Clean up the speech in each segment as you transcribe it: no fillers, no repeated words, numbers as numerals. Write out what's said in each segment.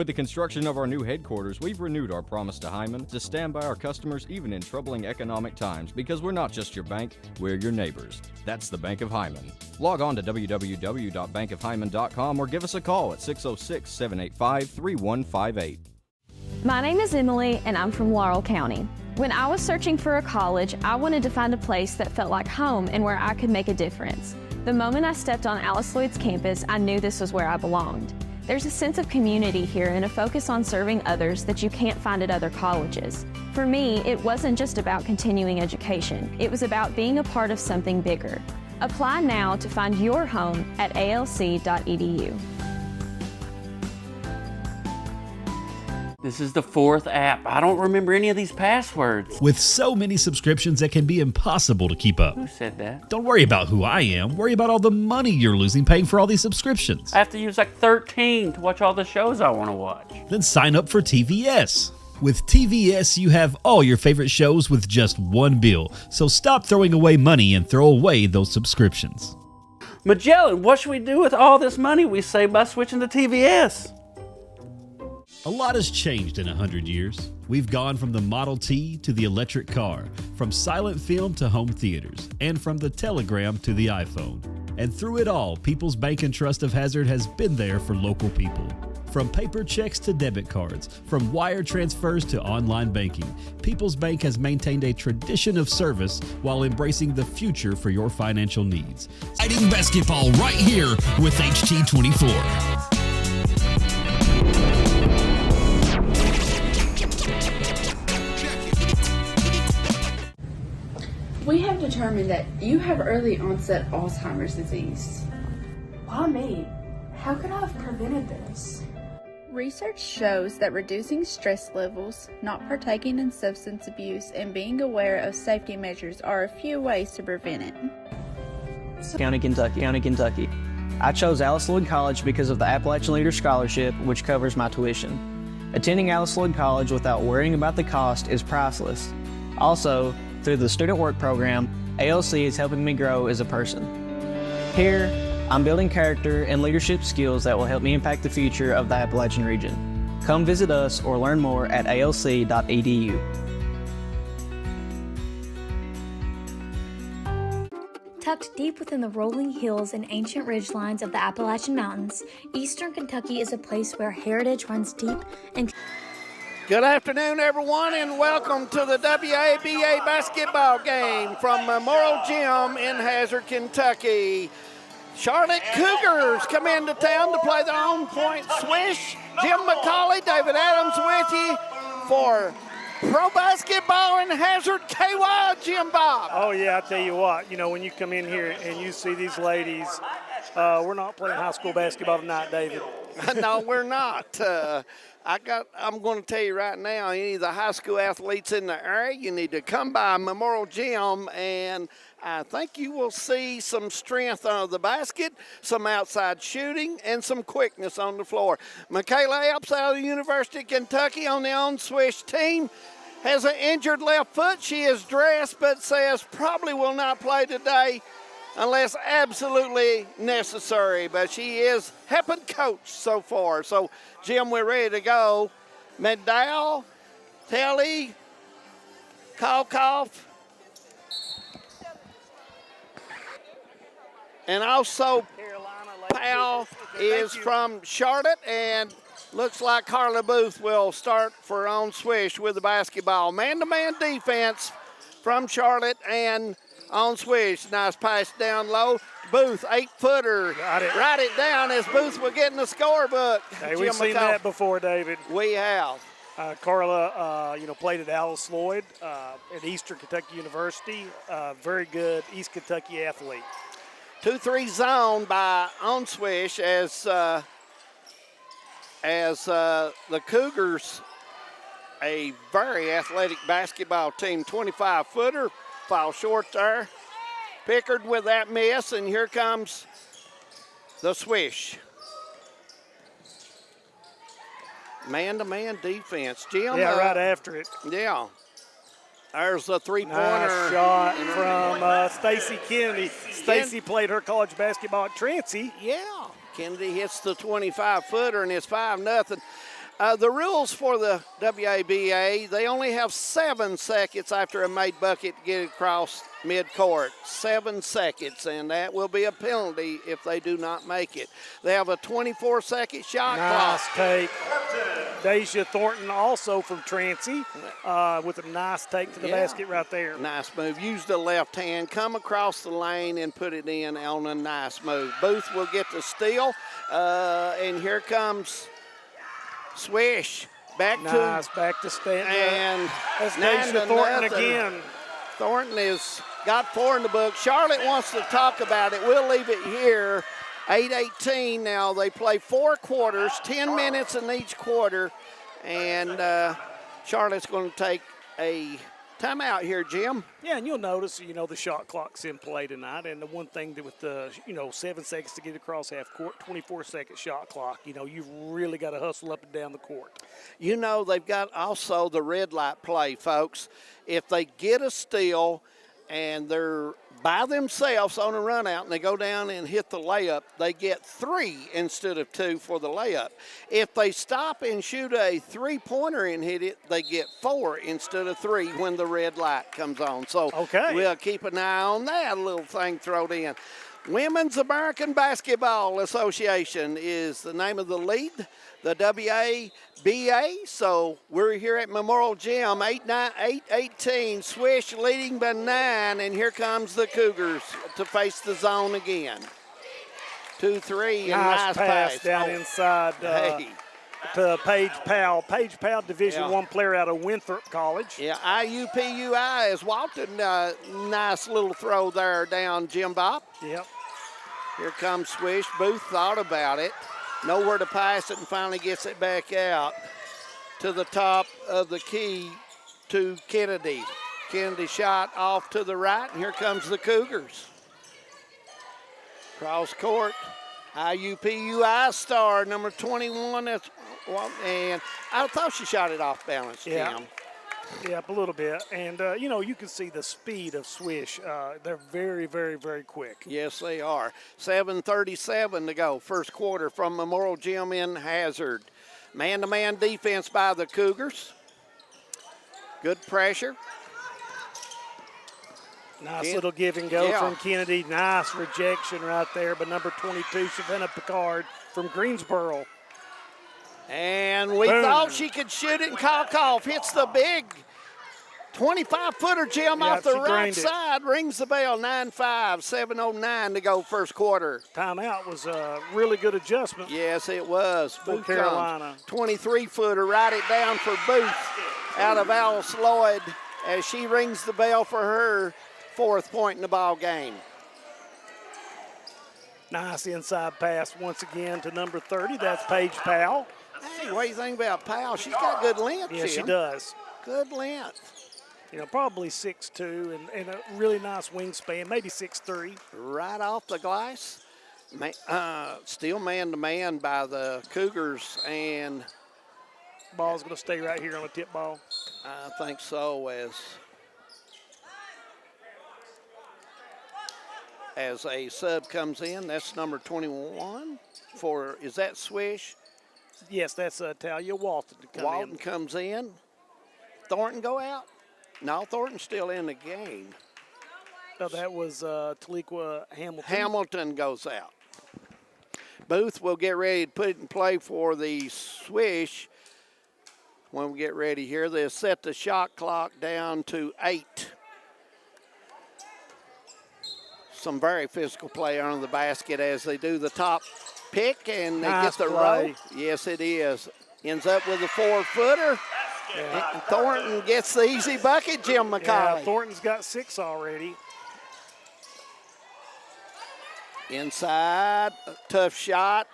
With the construction of our new headquarters, we've renewed our promise to Hyman to stand by our customers even in troubling economic times, because we're not just your bank, we're your neighbors. That's the Bank of Hyman. Log on to www.bankofhyman.com or give us a call at 606-785-3158. My name is Emily, and I'm from Laurel County. When I was searching for a college, I wanted to find a place that felt like home and where I could make a difference. The moment I stepped on Alice Lloyd's campus, I knew this was where I belonged. There's a sense of community here and a focus on serving others that you can't find at other colleges. For me, it wasn't just about continuing education. It was about being a part of something bigger. Apply now to find your home at alc.edu. This is the fourth app. I don't remember any of these passwords. With so many subscriptions, it can be impossible to keep up. Who said that? Don't worry about who I am. Worry about all the money you're losing paying for all these subscriptions. I have to use like 13 to watch all the shows I want to watch. Then sign up for TVS. With TVS, you have all your favorite shows with just one bill. So stop throwing away money and throw away those subscriptions. Magellan, what should we do with all this money we save by switching to TVS? A lot has changed in 100 years. We've gone from the Model T to the electric car, from silent film to home theaters, and from the telegram to the iPhone. And through it all, People's Bank and Trust of Hazard has been there for local people. From paper checks to debit cards, from wire transfers to online banking, People's Bank has maintained a tradition of service while embracing the future for your financial needs. Exciting basketball right here with HT24. We have determined that you have early onset Alzheimer's disease. Why me? How could I have prevented this? Research shows that reducing stress levels, not partaking in substance abuse, and being aware of safety measures are a few ways to prevent it. County, Kentucky. I chose Alice Lloyd College because of the Appalachian Leader Scholarship, which covers my tuition. Attending Alice Lloyd College without worrying about the cost is priceless. Also, through the Student Work Program, ALC is helping me grow as a person. Here, I'm building character and leadership skills that will help me impact the future of the Appalachian region. Come visit us or learn more at alc.edu. Tucked deep within the rolling hills and ancient ridgelines of the Appalachian Mountains, Eastern Kentucky is a place where heritage runs deep and... Good afternoon, everyone, and welcome to the WABA basketball game from Memorial Gym in Hazard, Kentucky. Charlotte Cougars come into town to play the Onpoint Swish. Jim McCauley, David Adams with you for pro basketball in Hazard. KY, Jim Bob. Oh, yeah, I tell you what, when you come in here and you see these ladies, we're not playing high school basketball tonight, David. No, we're not. I'm going to tell you right now, any of the high school athletes in the area, you need to come by Memorial Gym, and I think you will see some strength on the basket, some outside shooting, and some quickness on the floor. Michaela Epps out of the University of Kentucky on the on-swish team has an injured left foot. She is dressed but says probably will not play today unless absolutely necessary, but she is helping coach so far. So, Jim, we're ready to go. McDowell, Telly, Kalkoff, and also Powell is from Charlotte, and looks like Carla Booth will start for on swish with the basketball. Man-to-man defense from Charlotte and on swish. Nice pass down low. Booth, 8-footer. Write it down as Booth will get in the scorebook. Hey, we've seen that before, David. We have. Carla, played at Alice Lloyd at Eastern Kentucky University. Very good East Kentucky athlete. 2-3 zone by on swish as the Cougars, a very athletic basketball team, 25-footer. Foul short there. Pickard with that miss, and here comes the swish. Man-to-man defense. Jim. Yeah, right after it. Yeah. There's a three-pointer. Nice shot from Stacy Kennedy. Stacy played her college basketball at Trancey. Yeah. Kennedy hits the 25-footer, and it's 5-0. The rules for the WABA, they only have 7 seconds after a made bucket to get across midcourt. 7 seconds, and that will be a penalty if they do not make it. They have a 24-second shot Nice clock. take. Deja Thornton also from Trancey with a nice take to the basket right there. Nice move. Use the left hand, come across the lane and put it in on a nice move. Booth will get the steal, and here comes Swish. Back to Stanton. And that's Deja Thornton again. Thornton has got 4 in the book. Charlotte wants to talk about it. We'll leave it here. 8:18 now. They play 4 quarters, 10 minutes in each quarter. And Charlotte's going to take a timeout here, Jim. Yeah, and you'll notice, the shot clock's in play tonight. And the one thing that with the, 7 seconds to get across half court, 24-second shot clock, you've really got to hustle up and down the court. They've got also the red light play, folks. If they get a steal and they're by themselves on a run out and they go down and hit the layup, they get 3 instead of 2 for the layup. If they stop and shoot a 3-pointer and hit it, they get 4 instead of 3 when the red light comes on. So we'll keep an eye on that little thing thrown in. Women's American Basketball Association is the name of the league, the WABA. So we're here at Memorial Gym, 8-18, Swish leading by 9, and here comes the Cougars to face the zone again. 2-3, and nice pass down inside to Paige Powell. Paige Powell, Division I player out of Winthrop College. Yeah, IUPUI is Walton. Nice little throw there down, Jim Bob. Yep. Here comes Swish. Booth thought about it. Nowhere to pass it and finally gets it back out to the top of the key to Kennedy. Kennedy shot off to the right, and here comes the Cougars. Cross court, IUPUI star, number 21. And I thought she shot it off balance, Jim. Yep, a little bit. And, you can see the speed of Swish. They're very, very, very quick. Yes, they are. 7:37 to go. First quarter from Memorial Gym in Hazard. Man-to-man defense by the Cougars. Good pressure. Nice little give and go from Kennedy. Nice rejection right there by number 22, Savannah Picard from Greensboro. And we thought she could shoot it, and Kalkoff hits the big 25-footer, Jim, off the right side. Rings the bell, 9-5, 7:09 to go first quarter. Timeout was a really good adjustment. Yes, it was. For Carolina. 23-footer, write it down for Booth out of Alice Lloyd as she rings the bell for her 4th point in the ball game. Nice inside pass once again to number 30. That's Paige Powell. Hey, what do you think about Powell? She's got good length, Yeah, she does. Good length. Probably 6'2", and a really nice wingspan, maybe 6'3". Right off the glass. Still man-to-man by the Cougars, and ball's going to stay right here on the tip ball. I think so, as a sub comes in. That's number 21 for, is that Swish? Yes, that's Talia Walton. Walton comes in. Thornton go out? No, Thornton's still in the game. No, that was Taliqua Hamilton. Hamilton goes out. Booth will get ready to put it in play for the Swish. When we get ready here, they'll set the shot clock down to 8. Some very physical play on the basket as they do the top pick, and they get the row. Yes, it is. Ends up with a 4-footer. Yeah. And Thornton gets the easy bucket, Jim McCauley. Yeah, Thornton's got 6 already. Inside, tough shot.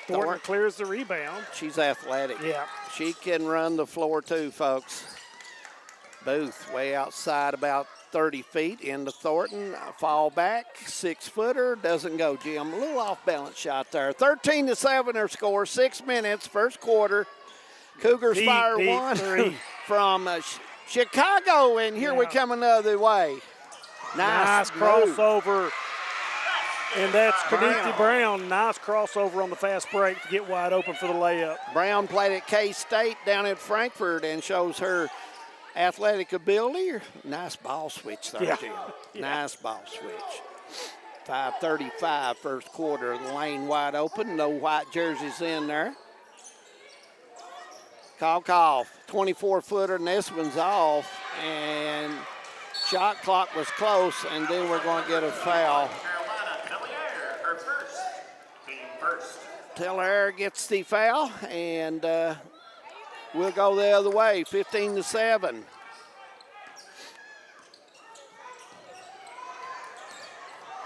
Thornton clears the rebound. She's athletic. Yeah. She can run the floor too, folks. Booth way outside about 30 feet into Thornton. Fall back, 6-footer, doesn't go, Jim. A little off-balance shot there. 13-7 their score, 6 minutes, first quarter. Cougars fire one from Chicago, and here we come another way. Nice crossover. And that's Kanisi Brown. Nice crossover on the fast break to get wide open for the layup. Brown played at K-State down at Frankfurt and shows her athletic ability. Nice ball switch there, Jim. Nice ball switch. 5:35 first quarter. The lane wide open. No white jerseys in there. Kalkoff, 24-footer, and this one's off. And shot clock was close, and then we're going to get a foul. Tellaire gets the foul, and we'll go the other way, 15-7.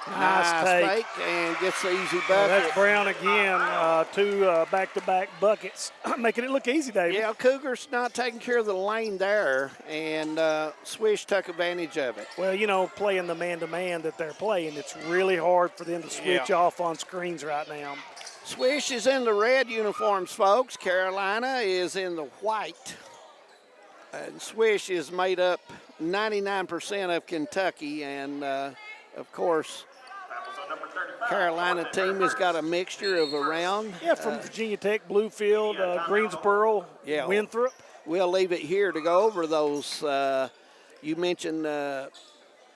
Nice take. And gets the easy bucket. That's Brown again, two back-to-back buckets, making it look easy, David. Yeah, Cougars not taking care of the lane there, and Swish took advantage of it. Well, you know, playing the man-to-man that they're playing, it's really hard for them to switch off on screens right now. Swish is in the red uniforms, folks. Carolina is in the white. And Swish is made up 99% of Kentucky, and, of course, Carolina team has got a mixture of around. Yeah, from Virginia Tech, Bluefield, Greensboro, Winthrop. We'll leave it here to go over those. You mentioned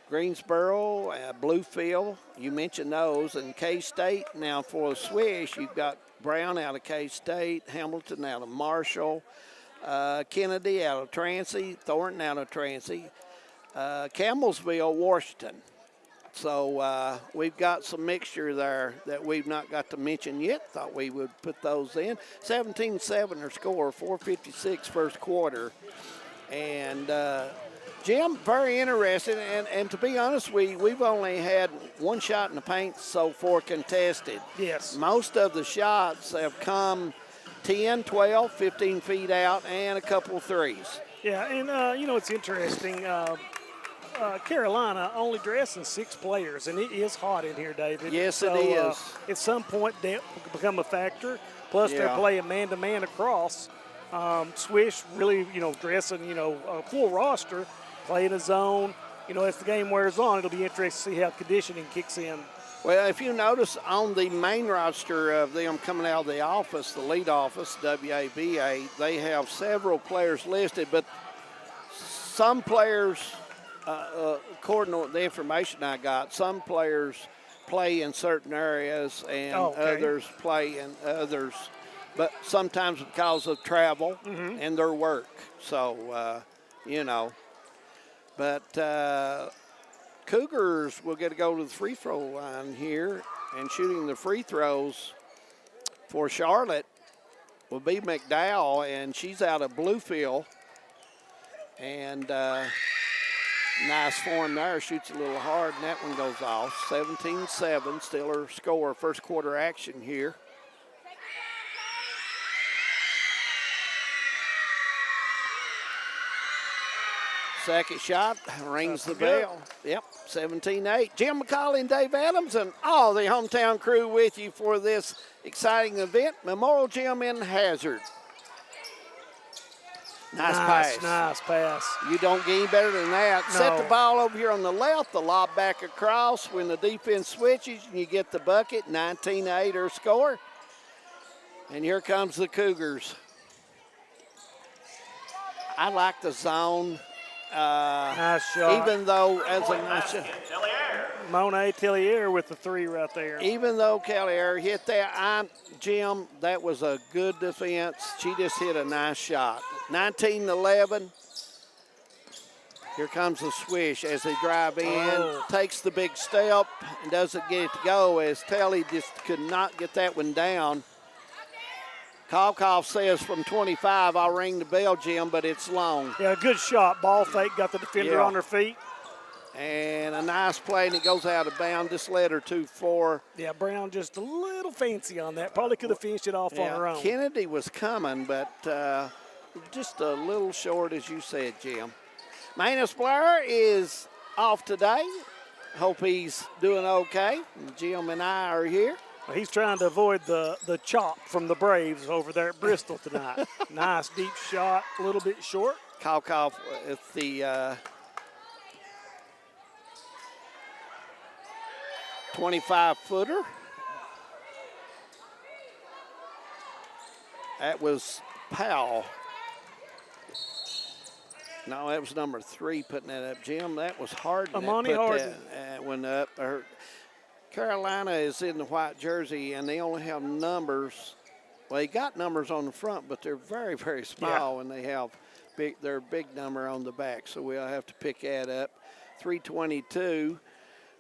Greensboro, Bluefield. You mentioned those. And K-State. Now for a Swish, you've got Brown out of K-State, Hamilton out of Marshall, Kennedy out of Trancey, Thornton out of Trancey, Campbellsville, Washington. So we've got some mixture there that we've not got to mention yet. Thought we would put those in. 17-7 or score, 4:56 first quarter. And Jim, very interesting. And to be honest, we've only had one shot in the paint so far contested. Yes. Most of the shots have come 10, 12, 15 feet out, and a couple of threes. Yeah, and, you know, it's interesting. Carolina only dressing 6 players, and it is hot in here, David. Yes, it is. At some point, depth will become a factor. Plus, they're playing man-to-man across. Swish really, you know, dressing, you know, a full roster, playing a zone. You know, as the game wears on, it'll be interesting to see how conditioning kicks in. Well, if you notice on the main roster of them coming out of the office, the lead office, WABA, they have several players listed, but some players – according to the information I got, some players play in certain areas and others play in others, but sometimes because of travel and their work. So, you know. But Cougars will get to go to the free throw line here, and shooting the free throws for Charlotte will be McDowell, and she's out of Bluefield. And nice form there, shoots a little hard, and that one goes off. 17-7, still her score, first quarter action here. Second shot, rings the bell. Yep, 17-8. Jim McCauley and Dave Adams and all the hometown crew with you for this exciting event. Memorial Gym in Hazard. Nice pass. You don't get any better than that. No. Set the ball over here on the left, the lob back across when the defense switches, and you get the bucket, 19-8 or score. And here comes the Cougars. I like the zone. Nice shot. Even though, as a nice shot. Monet Tellier with the 3 right there. Even though Tellier hit that, Jim, that was a good defense. She just hit a nice shot. 19-11. Here comes the Swish as they drive in. Takes the big step and doesn't get it to go as Telly just could not get that one down. Kalkoff says from 25, I'll ring the bell, Jim, but it's long. Yeah, good shot. Ball fake, got the defender on her feet. And a nice play, and it goes out of bounds. This led her to 4. Yeah, Brown just a little fancy on that. Probably could have finished it off on her own. Kennedy was coming, but just a little short, as you said, Jim. Manus Blair is off today. Hope he's doing okay. Jim and I are here. Well, he's trying to avoid the chop from the Braves over there at Bristol tonight. Nice deep shot, a little bit short. Kalkoff at the 25-footer. That was Powell. No, that was number 3 putting that up. Jim, that was Harden. Amani Harden. That one up. Carolina is in the white jersey, and they only have numbers. Well, they got numbers on the front, but they're very, very small, and they have their big number on the back. So we'll have to pick that up. 322.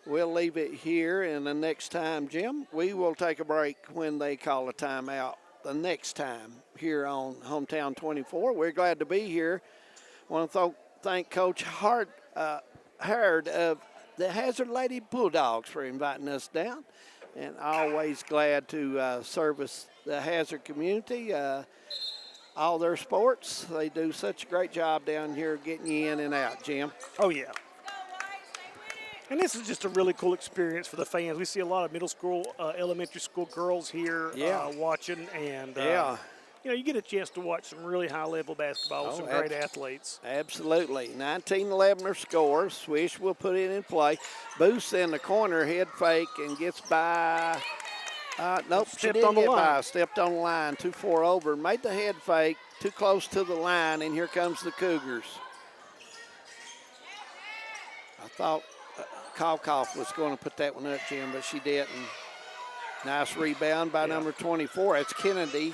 We'll leave it here, and the next time, Jim, we will take a break when they call a timeout the next time here on Hometown 24. We're glad to be here. I want to thank Coach Hard of the Hazard Lady Bulldogs for inviting us down, and always glad to service the Hazard community, all their sports. They do such a great job down here getting you in and out, Jim. Oh, yeah. And this is just a really cool experience for the fans. We see a lot of middle school, elementary school girls here watching, and you know, you get a chance to watch some really high-level basketball with some great athletes. Absolutely. 19-11 are scores. Swish will put it in play. Booth in the corner, head fake, and gets by. Nope, she didn't get by. Stepped on the line, 2-4 over. Made the head fake, too close to the line, and here comes the Cougars. I thought Kalkoff was going to put that one up, Jim, but she didn't. Nice rebound by number 24. It's Kennedy.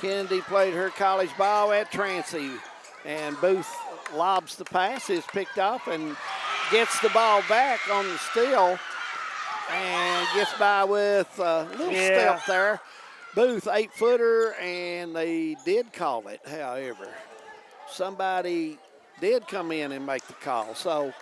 Kennedy played her college ball at Trancey, and Booth lobs the pass, is picked off, and gets the ball back on the steal, and gets by with a little step there. Booth, 8-footer, and they did call it, however. Somebody did come in and make the call, so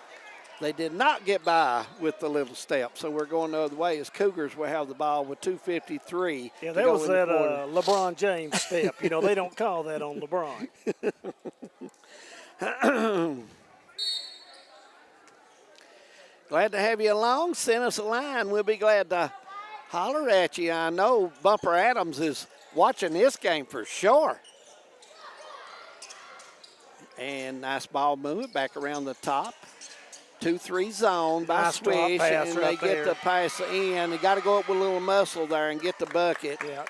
they did not get by with the little step, so we're going the other way as Cougars will have the ball with 2:53. Yeah, that was that LeBron James step. You know, they don't call that on LeBron. Glad to have you along. Send us a line. We'll be glad to holler at you. I know Bumper Adams is watching this game for sure. And nice ball movement back around the top. 2-3 zone by Swish, and they get the pass in. They got to go up with a little muscle there and get the bucket. Yeah.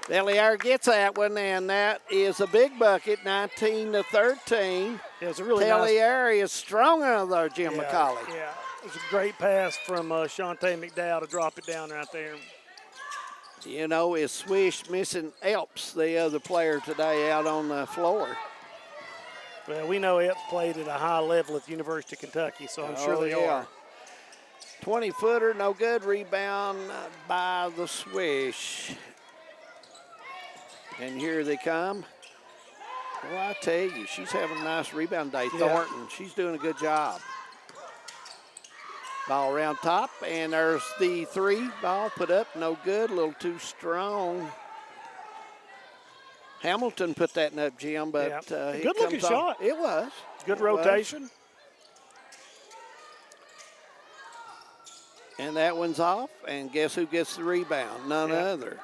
Bellier gets that one, and that is a big bucket, 19-13. It was a really Bellier is strong out there, Jim McCauley. Yeah, it was a great pass from Shantae McDowell to drop it down right there. You know, is Swish missing Elps, the other player today, out on the floor? Well, we know Epps played at a high level at the University of Kentucky, so I'm sure they are. 20-footer, no good. Rebound by the Swish. And here they come. Well, I tell you, she's having a nice rebound day. Thornton, she's doing a good job. Ball around top, and there's the 3. Ball put up, no good, a little too strong. Hamilton put that up, Jim, but good-looking shot. It was. Good rotation. And that one's off, and guess who gets the rebound? None other.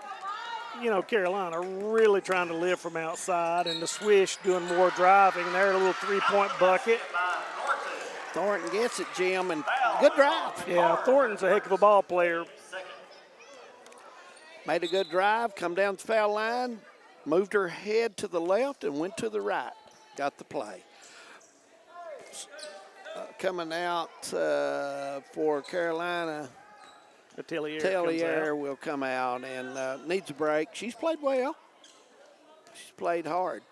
You know, Carolina really trying to live from outside, and the Swish doing more driving. There, a little 3-point bucket. Thornton gets it, Jim, and good drive. Yeah, Thornton's a heck of a ball player. Made a good drive, come down the foul line. Moved her head to the left and went to the right. Got the play. Coming out for Carolina, Tellier will come out and needs a break. She's played well. She's played hard.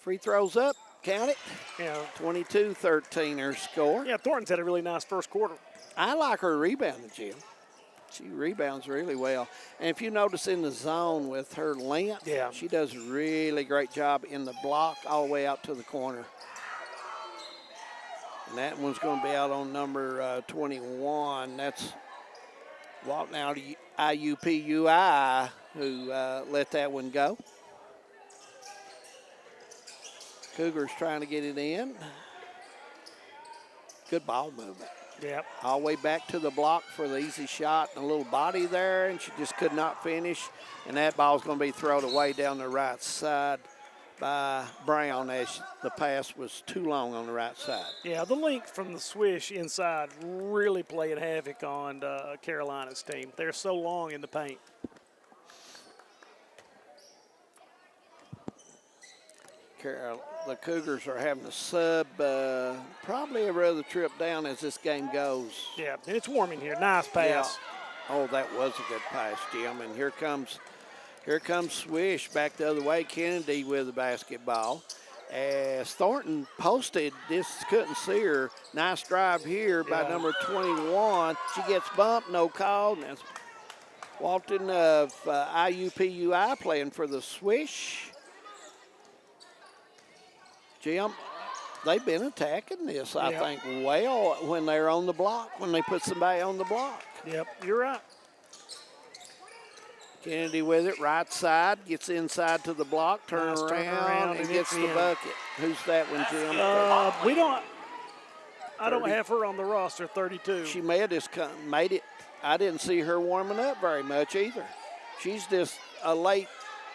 Free throws up. Count it. Yeah. 22-13 her score. Yeah, Thornton's had a really nice first quarter. I like her rebounding, Jim. She rebounds really well. And if you notice in the zone with her length, she does a really great job in the block all the way out to the corner. And that one's going to be out on number 21. That's walking out of IUPUI who let that one go. Cougars trying to get it in. Good ball movement. Yep. All the way back to the block for the easy shot and a little body there, and she just could not finish. And that ball's going to be thrown away down the right side by Brown as the pass was too long on the right side. Yeah, the length from the swish inside really playing havoc on Carolina's team. They're so long in the paint. The Cougars are having to sub probably every other trip down as this game goes. Yeah, and it's warm in here. Nice pass. Yeah. Oh, that was a good pass, Jim. And here comes Swish back the other way. Kennedy with the basketball. As Thornton posted, this couldn't see her. Nice drive here by number 21. She gets bumped, no call. And it's Walton of IUPUI playing for the Swish. Jim, they've been attacking this, I think, well when they're on the block, when they put somebody on the block. Yep, you're right. Kennedy with it, right side, gets inside to the block, turn around and gets the bucket. Who's that one, Jim? I don't have her on the roster, 32. She may have just made it. I didn't see her warming up very much either. She's just a late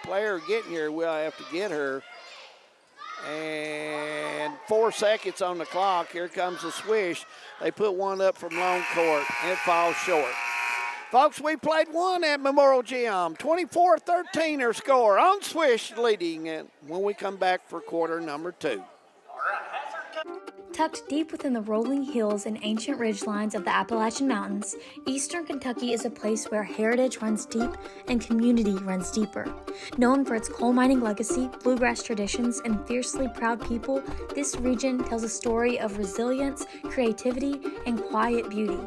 player getting here. We'll have to get her. And 4 seconds on the clock. Here comes the Swish. They put one up from long court, and it falls short. Folks, we played one at Memorial Gym. 24-13 our score. On Swish leading. And when we come back for quarter number 2. Tucked deep within the rolling hills and ancient ridgelines of the Appalachian Mountains, Eastern Kentucky is a place where heritage runs deep and community runs deeper. Known for its coal mining legacy, bluegrass traditions, and fiercely proud people, this region tells a story of resilience, creativity, and quiet beauty.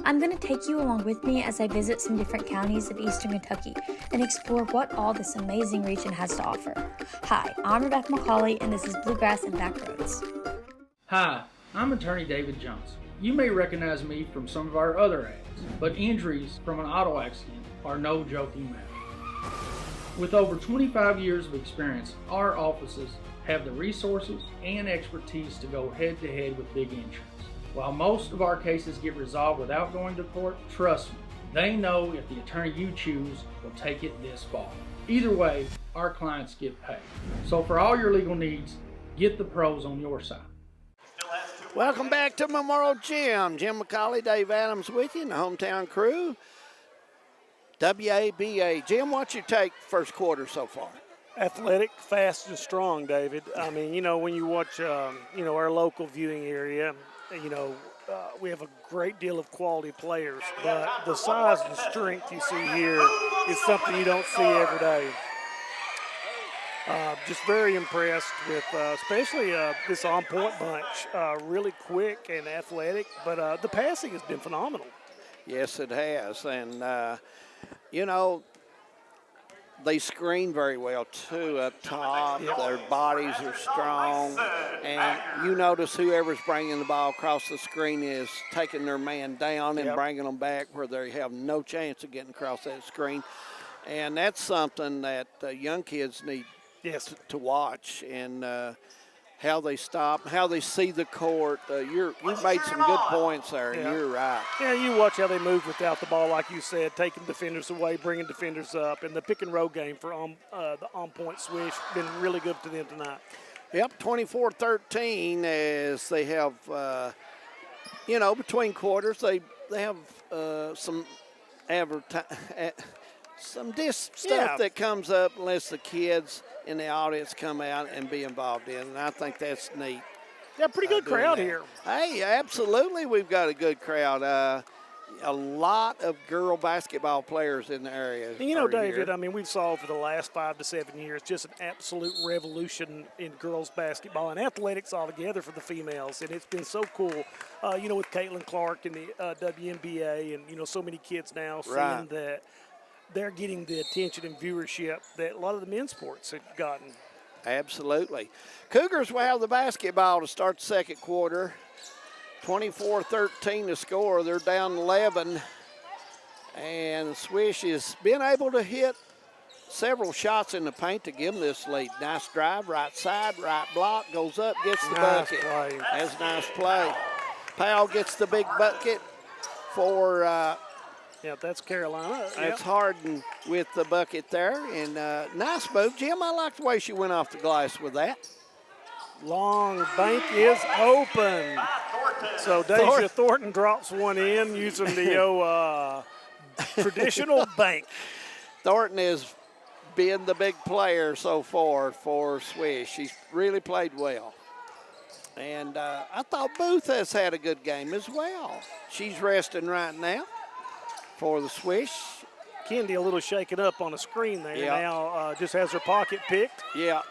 I'm going to take you along with me as I visit some different counties of Eastern Kentucky and explore what all this amazing region has to offer. Hi, I'm Rebecca McCauley, and this is Bluegrass and Backroads. Hi, I'm attorney David Johnson. You may recognize me from some of our other ads, but injuries from an auto accident are no joking matter. With over 25 years of experience, our offices have the resources and expertise to go head-to-head with big insurance. While most of our cases get resolved without going to court, trust me, they know if the attorney you choose will take it this far. Either way, our clients get paid. So for all your legal needs, get the pros on your side. Welcome back to Memorial Gym. Jim McCauley, Dave Adams with you, and the hometown crew. WABA. Jim, what's your take first quarter so far? Athletic, fast, and strong, David. I mean, when you watch, our local viewing area, we have a great deal of quality players, but the size and strength you see here is something you don't see every day. Just very impressed with especially this on-point bunch. Really quick and athletic, but the passing has been phenomenal. Yes, it has. And, they screen very well, too, up top. Yep. Their bodies are strong. And you notice whoever's bringing the ball across the screen is taking their man down and bringing them back where they have no chance of getting across that screen. And that's something that young kids need to watch, and how they stop, how they see the court. You've made some good points there, and you're right. Yeah, you watch how they move without the ball, like you said, taking defenders away, bringing defenders up, and the pick and roll game for the Onpoint Swish been really good to them tonight. Yep, 24-13 as they have, between quarters, they have some stuff that comes up unless the kids in the audience come out and be involved in, and I think that's neat. Yeah, pretty good crowd here. Hey, absolutely, we've got a good crowd. A lot of girl basketball players in the area. And David, I mean, we've saw for the last 5 to 7 years just an absolute revolution in girls basketball and athletics altogether for the females, and it's been so cool. With Caitlin Clark and the WNBA, and so many kids now seeing that they're getting the attention and viewership that a lot of the men's sports have gotten. Absolutely. Cougars will have the basketball to start the second quarter. 24-13 to score. They're down 11. And Swish has been able to hit several shots in the paint to give them this lead. Nice drive, right side, right block, goes up, gets the bucket. That's a nice play. Powell gets the big bucket for Yeah, that's Carolina. That's Harden with the bucket there. And nice move, Jim. I like the way she went off the glass with that. Long bank is open. So Deja Thornton drops one in using the traditional bank. Thornton has been the big player so far for Swish. She's really played well. And I thought Booth has had a good game as well. She's resting right now for the Swish. Kendi a little shaken up on the screen there. Yeah. Now just has her pocket picked. Yeah.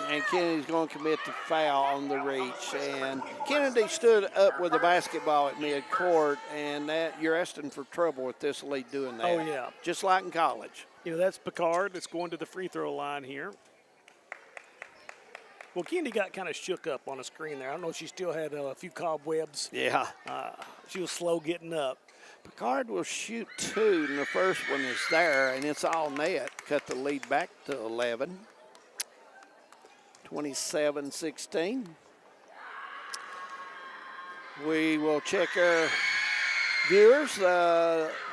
And Kennedy's going to commit the foul on the reach. And Kennedy stood up with the basketball at midcourt, and that you're asking for trouble with this lead doing that. Oh, yeah. Just like in college. You know, that's Picard that's going to the free throw line here. Well, Kendi got kind of shook up on the screen there. I don't know if she still had a few cobwebs. Yeah. She was slow getting up. Picard will shoot 2, and the first one is there, and it's all net. Cut the lead back to 11. 27-16. We will check our viewers,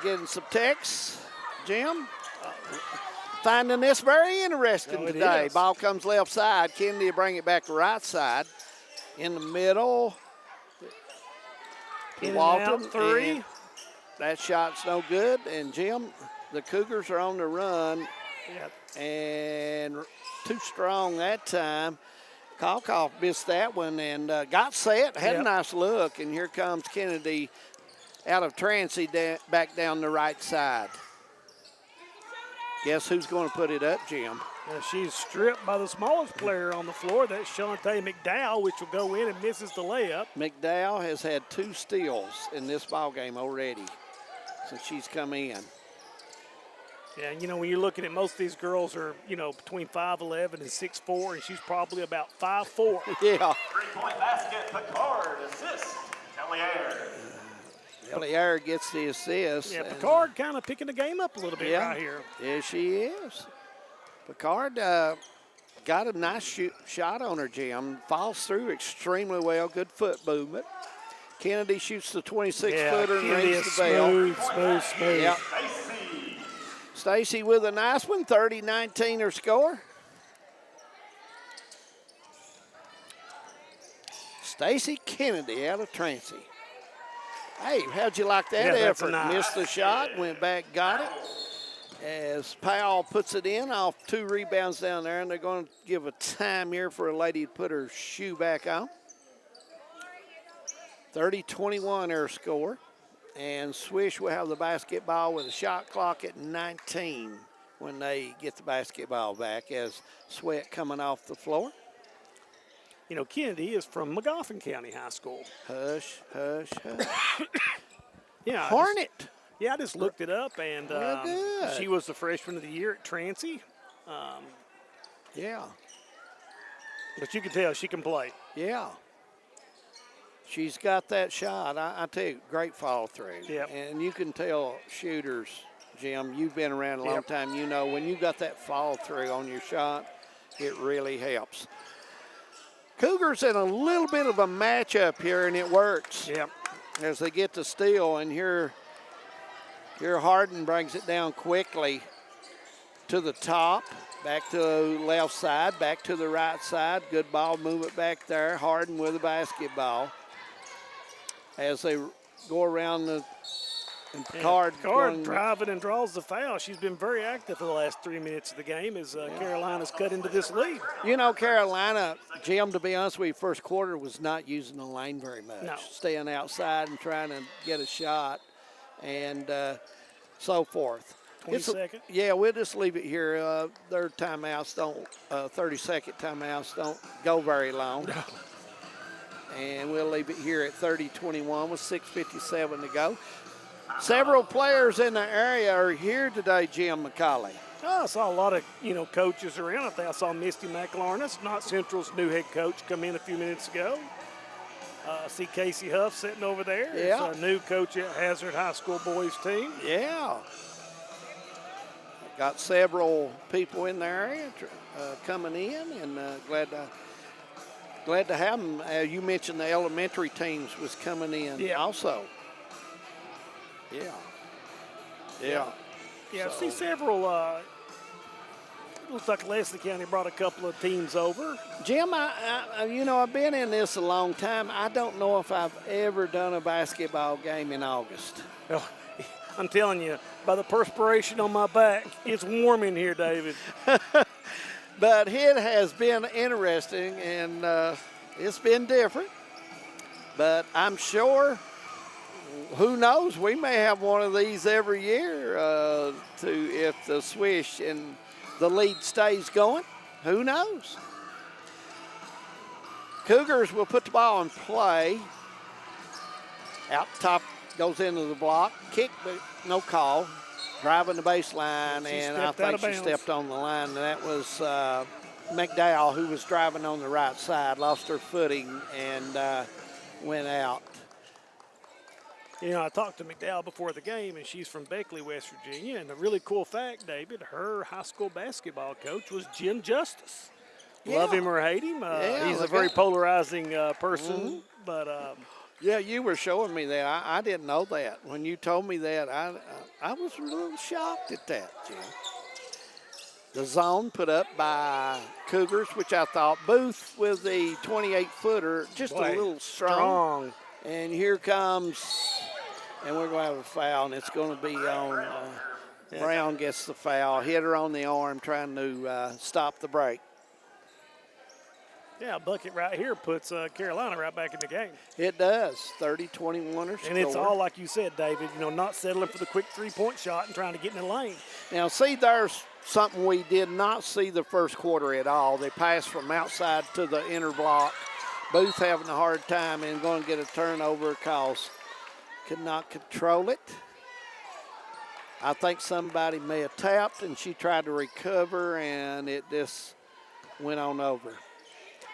getting some texts. Jim, finding this very interesting today. Ball comes left side. Kennedy will bring it back to right side. In the middle, Walton, 3. That shot's no good. And Jim, the Cougars are on the run. Yep. And too strong that time. Kalkoff missed that one and got set, had a nice look, and here comes Kennedy out of trancy back down the right side. Guess who's going to put it up, Jim? She's stripped by the smallest player on the floor. That's Shantae McDowell, which will go in and misses the layup. McDowell has had 2 steals in this ball game already since she's come in. Yeah, and, you know, when you're looking at most of these girls are, you know, between 5'11 and 6'4", and she's probably about 5'4". Yeah. 3-point basket, Picard, assist, Tellier. Tellier gets the assist. Yeah, Picard kind of picking the game up a little bit right here. Yeah, she is. Picard got a nice shot on her, Jim. Falls through extremely well. Good foot movement. Kennedy shoots the 26-footer and rings the bell. Smooth. Yep. Stacy with a nice one, 30-19 her score. Stacy Kennedy out of Trancy. Hey, how'd you like that effort? Nice. Missed the shot, went back, got it. As Powell puts it in off 2 rebounds down there, and they're going to give a time here for a lady to put her shoe back on. 30-21 her score. And Swish will have the basketball with a shot clock at 19 when they get the basketball back as Sweat coming off the floor. You know, Kennedy is from Magoffin County High School. Hush, hush, hush. Yeah. Hornet. I just looked it up, and she was the freshman of the year at Trancy. Yeah. But you can tell she can play. Yeah. She's got that shot. I tell you, great follow through. Yep. And you can tell shooters, Jim, you've been around a long time. You know, when you got that follow through on your shot, it really helps. Cougars in a little bit of a matchup here, and it works. Yep. As they get to steal, and here Harden brings it down quickly to the top. Back to the left side, back to the right side. Good ball movement back there. Harden with the basketball. As they go around the Picard driving and draws the foul. She's been very active for the last 3 minutes of the game as Carolina's cut into this lead. You know, Carolina, Jim, to be honest with you, first quarter was not using the lane very much. No. Staying outside and trying to get a shot and so forth. 20 seconds? Yeah, we'll just leave it here. Their timeouts don't, 30-second timeouts don't go very long. No. And we'll leave it here at 30-21 with 6:57 to go. Several players in the area are here today, Jim McCauley. I saw a lot of, coaches around. I think I saw Misty McLarness, Not Central's new head coach, come in a few minutes ago. I see Casey Huff sitting over there. Yeah. He's a new coach at Hazard High School boys team. Yeah. Got several people in the area coming in, and glad to have them. You mentioned the elementary teams was coming in also. Yeah. Yeah, I see several. Looks like Leslie County brought a couple of teams over. Jim, I've been in this a long time. I don't know if I've ever done a basketball game in August. Oh, I'm telling you, by the perspiration on my back, it's warm in here, David. But it has been interesting, and it's been different. But I'm sure, who knows, we may have one of these every year if the Swish and the lead stays going. Who knows? Cougars will put the ball in play. Out top, goes into the block. Kick, but no call. Driving the baseline, and I think she stepped on the line. And that was McDowell, who was driving on the right side, lost her footing and went out. You know, I talked to McDowell before the game, and she's from Beckley, West Virginia. And a really cool fact, David, her high school basketball coach was Jim Justice. Yeah. Love him or hate him. He's a very polarizing person. But yeah, you were showing me that. I didn't know that. When you told me that, I was a little shocked at that, Jim. The zone put up by Cougars, which I thought Booth with the 28-footer, just a little strong. And here comes, and we're going to have a foul, and it's going to be on Brown gets the foul, hit her on the arm trying to stop the break. Yeah, a bucket right here puts Carolina right back in the game. It does. 30-21 or score. And it's all like you said, David, not settling for the quick three-point shot and trying to get in the lane. Now, see, there's something we did not see the first quarter at all. They passed from outside to the inner block. Booth having a hard time and going to get a turnover because could not control it. I think somebody may have tapped, and she tried to recover, and it just went on over.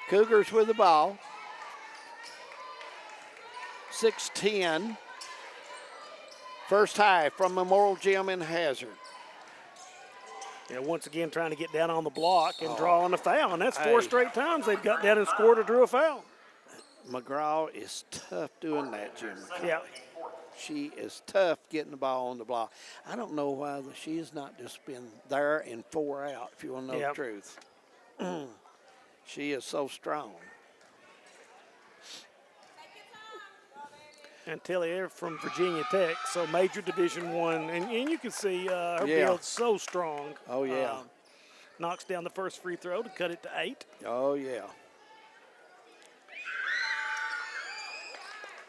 Cougars with the ball. 6-10. First high from Memorial Gym in Hazard. Yeah, once again trying to get down on the block and draw on the foul, and that's four straight times they've got down and scored or drew a foul. McGraw is tough doing that, Jim. Yeah. She is tough getting the ball on the block. I don't know why she has not just been there and 4 out, if you want to know the truth. She is so strong. And Tellier from Virginia Tech, so major Division I, and you can see her build's so strong. Oh, yeah. Knocks down the first free throw to cut it to 8. Oh, yeah.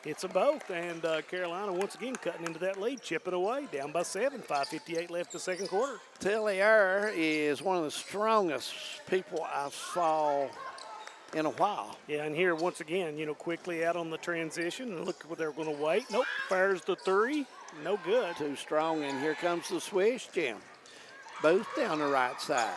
It's a both, and Carolina once again cutting into that lead, chipping away, down by 7, 5:58 left the second quarter. Tellier is one of the strongest people I saw in a while. Yeah, and here once again, quickly out on the transition, and look what they're going to wait. Nope, fires the 3, no good. Too strong, and here comes the Swish, Jim. Booth down the right side.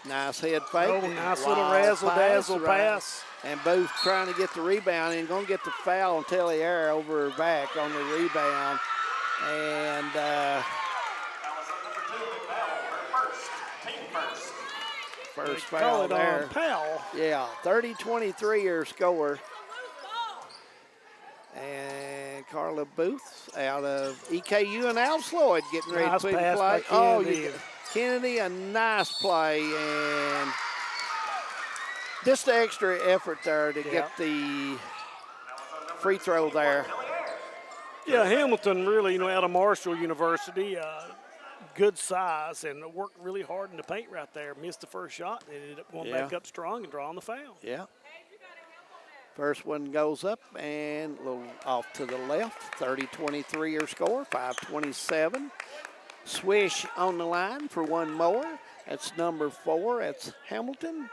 Nice head fake. Oh, nice little razzle-dazzle pass. And Booth trying to get the rebound and going to get the foul on Tellier over her back on the rebound. And first foul there. Powell. Yeah, 30-23 your score. And Carla Booth out of EKU and Al Sloyd getting ready to put in play. Kennedy, a nice play, and just the extra effort there to get the free throw there. Yeah, Hamilton really, out of Marshall University, good size, and worked really hard in the paint right there. Missed the first shot, and ended up going back up strong and drawing the foul. Yeah. First one goes up and a little off to the left. 30-23 your score, 5:27. Swish on the line for one more. That's number 4. That's Hamilton.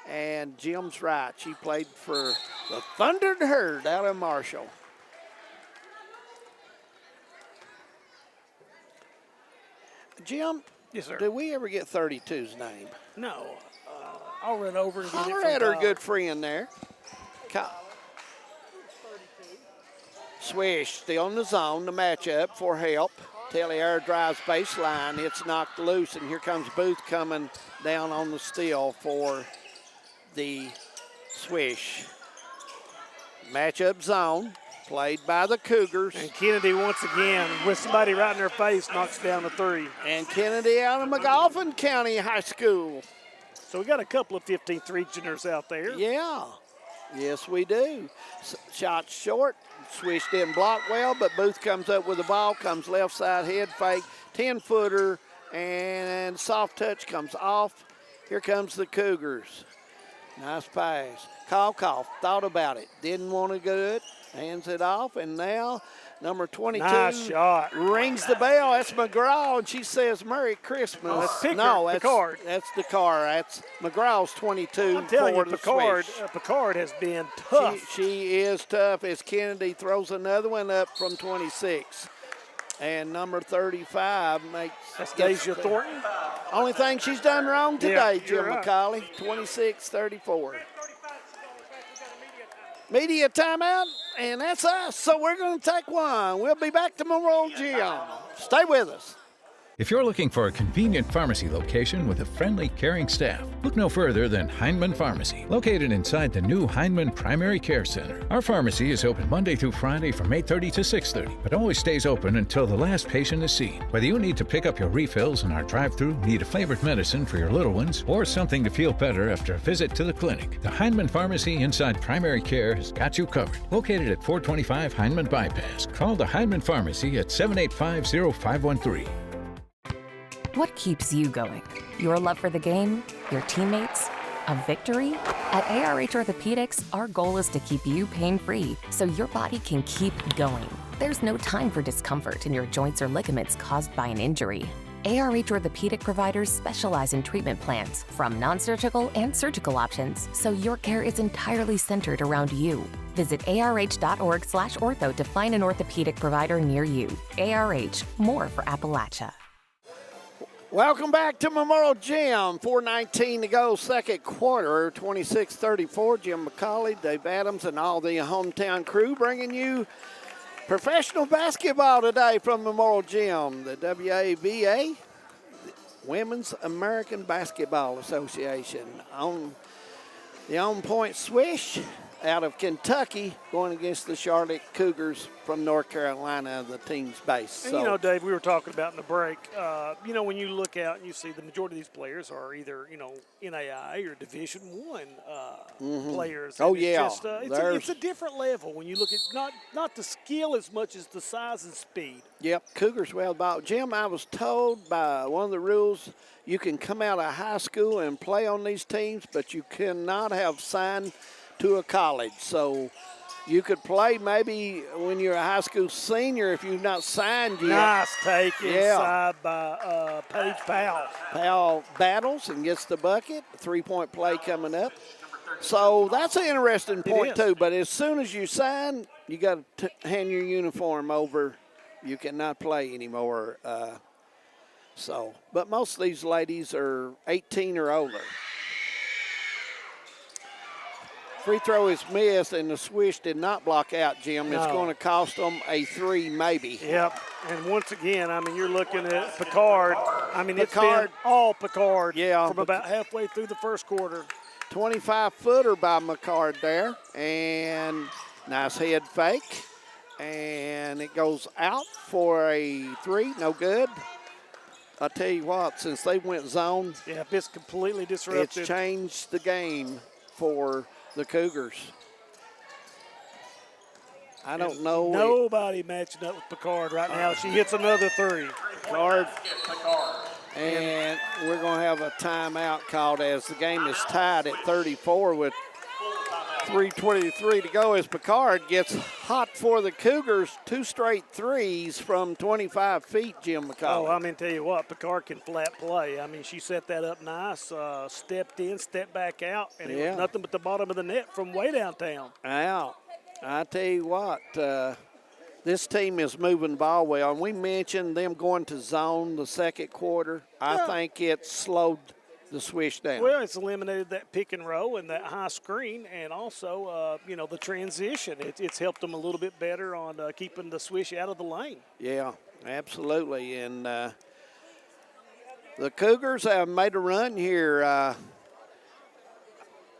And Jim's right. She played for the Thundered Herd out of Marshall. Jim, yes, sir. Did we ever get 32's name? No. I'll run over and get it at her good friend there. Swish still in the zone, the matchup for help. Tellier drives baseline. It's knocked loose, and here comes Booth coming down on the steal for the Swish. Matchup zone. played by the Cougars. And Kennedy, once again, with somebody right in their face, knocks down a 3. And Kennedy out of McGoffin County High School. So we got a couple of 15th regioners out there. Yeah. Yes, we do. Shot short. Swish didn't block well, but Booth comes up with the ball, comes left side head fake, 10-footer, and soft touch comes off. Here comes the Cougars. Nice pass. Koff thought about it, didn't want to do it, hands it off, and now number 22 nice shot. Rings the bell. That's McGraw, and she says Merry Christmas. Oh, that's Pickard, no, Pickard. That's Dakar. That's McGraw's 22. I'm telling you, Pickard has been tough. She is tough as Kennedy throws another one up from 26. And number 35 makes. That's Deja Thornton. Only thing she's done wrong today, Jim right. McCauley. 26-34. Media timeout, and that's us. So we're going to take one. We'll be back to Memorial Gym. Stay with us. If you're looking for a convenient pharmacy location with a friendly, caring staff, look no further than Heinemann Pharmacy, located inside the new Heinemann Primary Care Center. Our pharmacy is open Monday through Friday from 8:30 to 6:30, but always stays open until the last patient is seen. Whether you need to pick up your refills in our drive-thru, need a flavored medicine for your little ones, or something to feel better after a visit to the clinic, the Heinemann Pharmacy inside Primary Care has got you covered. Located at 425 Heinemann Bypass. Call the Heinemann Pharmacy at 785-0513. What keeps you going? Your love for the game? Your teammates? A victory? At ARH Orthopedics, our goal is to keep you pain-free so your body can keep going. There's no time for discomfort in your joints or ligaments caused by an injury. ARH Orthopedic providers specialize in treatment plans, from non-surgical and surgical options, so your care is entirely centered around you. Visit arh.org/ortho to find an orthopedic provider near you. ARH, more for Appalachia. Welcome back to Memorial Gym. 4:19 to go, second quarter, 26-34. Jim McCauley, Dave Adams, and all the hometown crew bringing you professional basketball today from Memorial Gym. The WABA, Women's American Basketball Association, on the Onpoint Swish out of Kentucky, going against the Charlotte Cougars from North Carolina, the team's base. And, you know, Dave, we were talking about in the break, you know, when you look out and you see the majority of these players are either, you know, NAI or Division I players. Oh, and yeah. It's, just, it's a different level when you look at not the skill as much as the size and speed. Yep, Cougars well ball. Jim, I was told by one of the rules, you can come out of high school and play on these teams, but you cannot have signed to a college. So you could play maybe when you're a high school senior if you've not signed yet. Nice take inside by Paige Powell. Powell battles and gets the bucket. 3-point play coming up. So that's an interesting point too. But as soon as you sign, you got to hand your uniform over. You cannot play anymore. But most of these ladies are 18 or older. Free throw is missed, and the Swish did not block out, Jim. No. It's going to cost them a 3 maybe. Yep, and once again, I mean, you're looking at Pickard. I mean, it's been all Pickard from about halfway through the first quarter. 25-footer by McCard there, and nice head fake. And it goes out for a 3, no good. I tell you what, since they went zone. Yeah, it's completely disrupted. It's changed the game for the Cougars. I don't know. Nobody matching up with Pickard right now. She hits another 3. Pickard. And we're going to have a timeout called as the game is tied at 34 with 3:23 to go as Pickard gets hot for the Cougars. 2 straight threes from 25 feet, Jim McCauley. Oh, I mean, tell you what, Pickard can flat play. I mean, she set that up nice, stepped in, stepped back out, and it was nothing but the bottom of the net from way downtown. Now, I tell you what, this team is moving the ball well. And we mentioned them going to zone the second quarter. I think it slowed the Swish down. Well, it's eliminated that pick and roll and that high screen, and also, you know, the transition. It's helped them a little bit better on keeping the Swish out of the lane. Yeah, absolutely. And the Cougars have made a run here.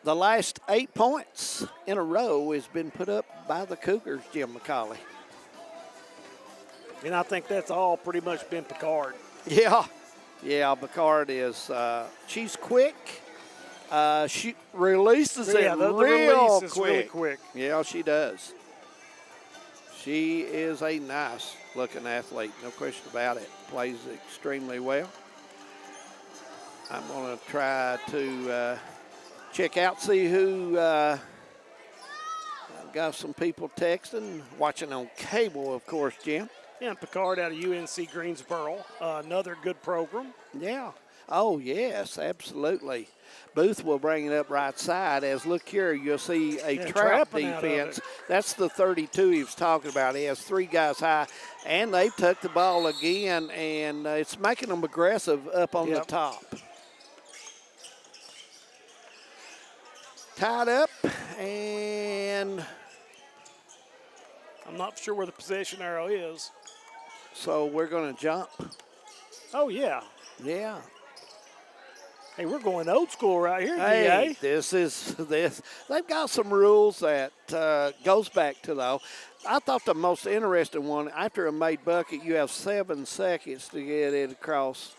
The last 8 points in a row has been put up by the Cougars, Jim McCauley. And I think that's all pretty much been Picard. Yeah, Picard is, she's quick. She releases it real quick. Really quick. Yeah, she does. She is a nice looking athlete, no question about it. Plays extremely well. I'm going to try to check out, see who, I've got some people texting, watching on cable, of course, Jim. Yeah, and Picard out of UNC Greensboro, another good program. Yeah. Oh, yes, absolutely. Booth will bring it up right side. As look here, you'll see a trap defense. That's the 32 he was talking about. He has 3 guys high, and they've tucked the ball again, and it's making them aggressive up on the top. Tied up, and I'm not sure where the possession arrow is. So we're going to jump. Oh, yeah. Yeah. Hey, we're going old school right here, Hey, DA. this. They've got some rules that goes back to, though. I thought the most interesting one, after a made bucket, you have 7 seconds to get it across.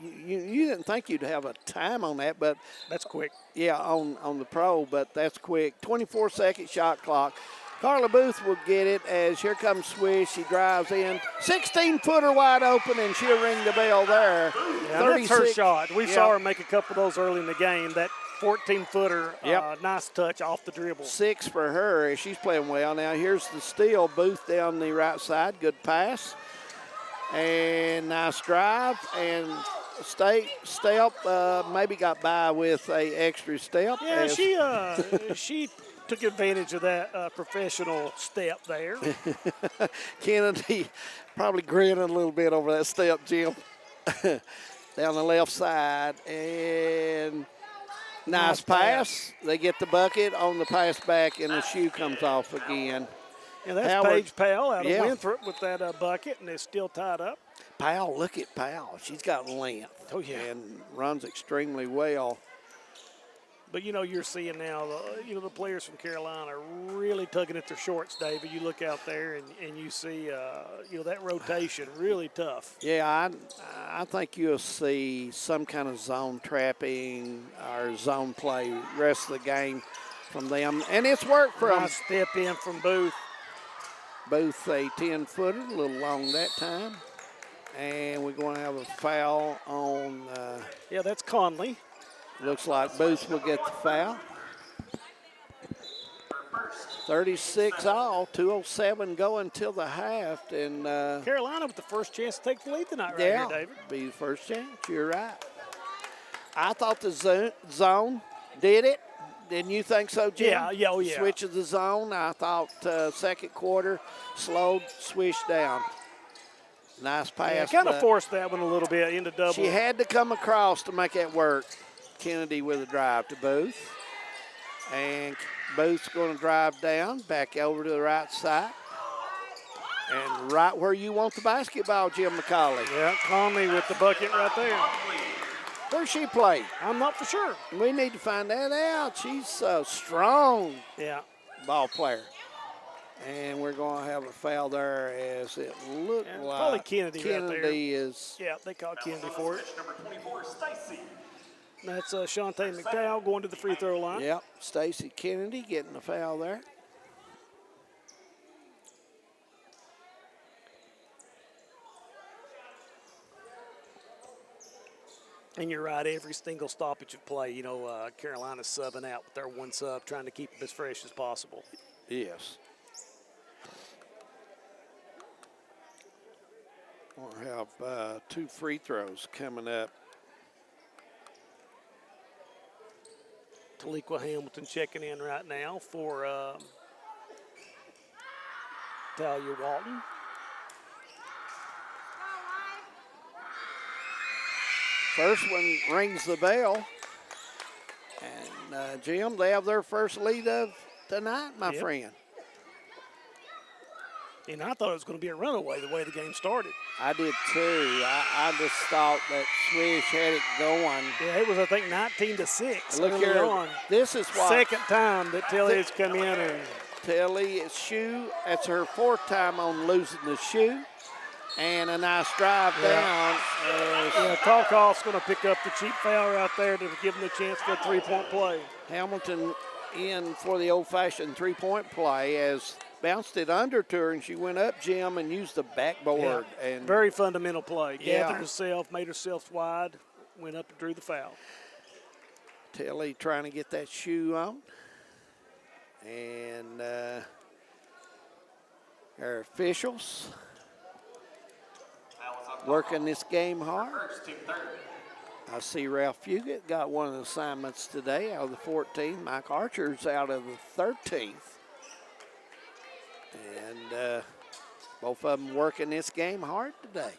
You didn't think you'd have a time on that, but that's quick. Yeah, on the pro, but that's quick. 24-second shot clock. Carla Booth will get it as here comes Swish. She drives in. 16-footer wide open, and she'll ring the bell there. Yeah, that's her shot. We saw her make a couple of those early in the game. That 14-footer, nice touch off the dribble. 6 for her. She's playing well. Now here's the steal. Booth down the right side. Good pass. And nice drive. And step, maybe got by with a extra step. Yeah, she took advantage of that professional step there. Kennedy probably grinning a little bit over that step, Jim. Down the left side, and nice pass. They get the bucket on the pass back, and the shoe comes off again. Yeah, that's Paige Powell out of Winthrop with that bucket, and it's still tied up. Powell, look at Powell. She's got length. Oh, yeah. And runs extremely well. But, you're seeing now, the players from Carolina are really tugging at their shorts, David. You look out there and you see, that rotation really tough. Yeah, I think you'll see some kind of zone trapping or zone play rest of the game from them. And it's worked for them. Nice step in from Booth. Booth, a 10-footer, a little long that time. And we're going to have a foul on. That's Conley. Looks like Booth will get the foul. 36 all, 2:07 going till the half. And Carolina with the first chance to take the lead tonight here, David. Be the first chance. You're right. I thought the zone did it. Didn't you think so, Jim? Yeah. Switch of the zone. I thought second quarter slowed Swish down. Nice pass. Kind of forced that one a little bit into double. She had to come across to make that work. Kennedy with a drive to Booth. And Booth's going to drive down, back over to the right side. And right where you want the basketball, Jim McCauley. Yeah, Conley with the bucket right there. Where's she play? I'm not for sure. We need to find that out. She's so strong. Yeah. Ball player. And we're going to have a foul there as it looked like. Probably Kennedy right there. Is. Yeah, they caught Kennedy for it. Number 24, Stacy. That's Shantae McDowell going to the free throw line. Yep, Stacy Kennedy getting the foul there. And you're right, every single stoppage of play, Carolina's subbing out with their one sub, trying to keep them as fresh as possible. Yes. We'll have 2 free throws coming up. Taliqua Hamilton checking in right now for Talia Walton. First one rings the bell. And, Jim, they have their first lead of tonight, my friend. And I thought it was going to be a runaway the way the game started. I did too. I just thought that Swish had it going. Yeah, it was, I think, 19-6. Look here. On. This is what. Second time that Tilly has come in. And Tilly, shoe, that's her 4th time on losing the shoe. And a nice drive down. Yeah, Talkoff's going to pick up the cheap foul right there to give them a chance for a 3-point play. Hamilton in for the old-fashioned 3-point play as bounced it under to her, and she went up, Jim, and used the backboard. Yeah. And very fundamental play. Gathered herself, made herself wide, went up and drew the foul. Tilly trying to get that shoe on. And our officials working this game hard. I see Ralph Fugit got one of the assignments today out of the 14. Mike Archer's out of the 13th. And both of them working this game hard today.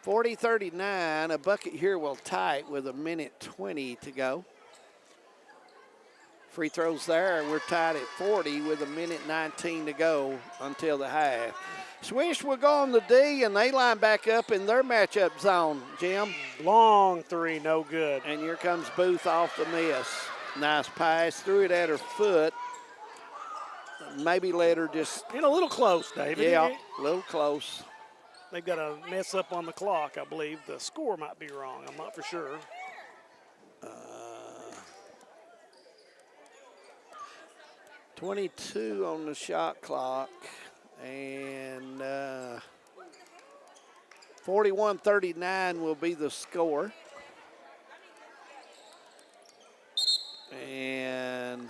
40-39, a bucket here will tie it with 1:20 to go. Free throws there, we're tied at 40 with 1:19 to go until the half. Swish will go on the D, and they line back up in their matchup zone, Jim. Long three, no good. And here comes Booth off the miss. Nice pass, threw it at her foot. Maybe let her just. And a little close, David. Yeah, a little close. They've got a mess up on the clock, I believe. The score might be wrong. I'm not for sure. 22 on the shot clock. And 41-39 will be the score. And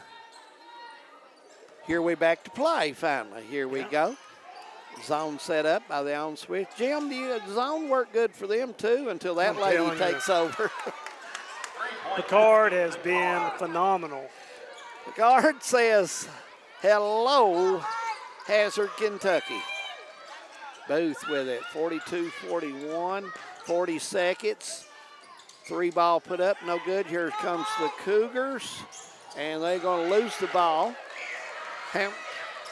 here we back to play finally. Here we go. Zone set up by the Onswift. Jim, the zone work good for them too until that lady takes over. Picard has been phenomenal. Picard says, hello, Hazard, Kentucky. Booth with it, 42-41, 40 seconds. 3 ball put up, no good. Here comes the Cougars, and they're going to lose the ball.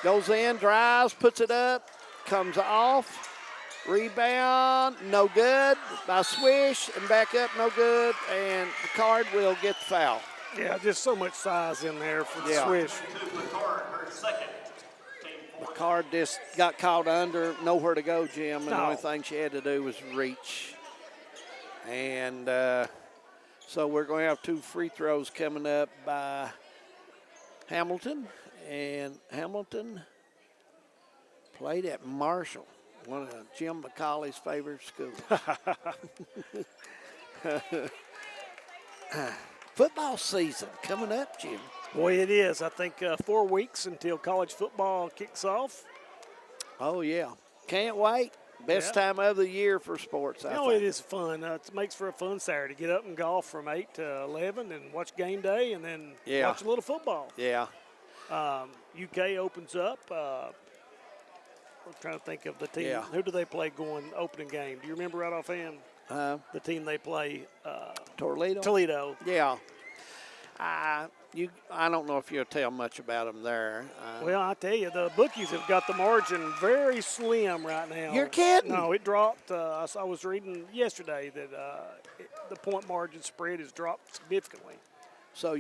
Goes in, drives, puts it up, comes off. Rebound, no good by Swish, and back up, no good, and Picard will get the foul. Yeah, just so much size in there for the Swish. Picard just got caught under, nowhere to go, Jim, and the only thing she had to do was reach. And so we're going to have 2 free throws coming up by Hamilton, and Hamilton played at Marshall, one of Jim McCauley's favorite schools. Football season coming up, Jim. Boy, it is. I think 4 weeks until college football kicks off. Oh, yeah. Can't wait. Best time of the year for sports, I think. It is fun. It makes for a fun Saturday. Get up and golf from 8 to 11 and watch game day and then watch a little football. Yeah. UK opens up. I'm trying to think of the team. Yeah. Who do they play going opening game? Do you remember right offhand? The team they play? Toledo. Yeah. I don't know if you'll tell much about them there. Well, I tell you, the bookies have got the margin very slim right now. You're kidding. No, it dropped. I was reading yesterday that the point margin spread has dropped significantly. So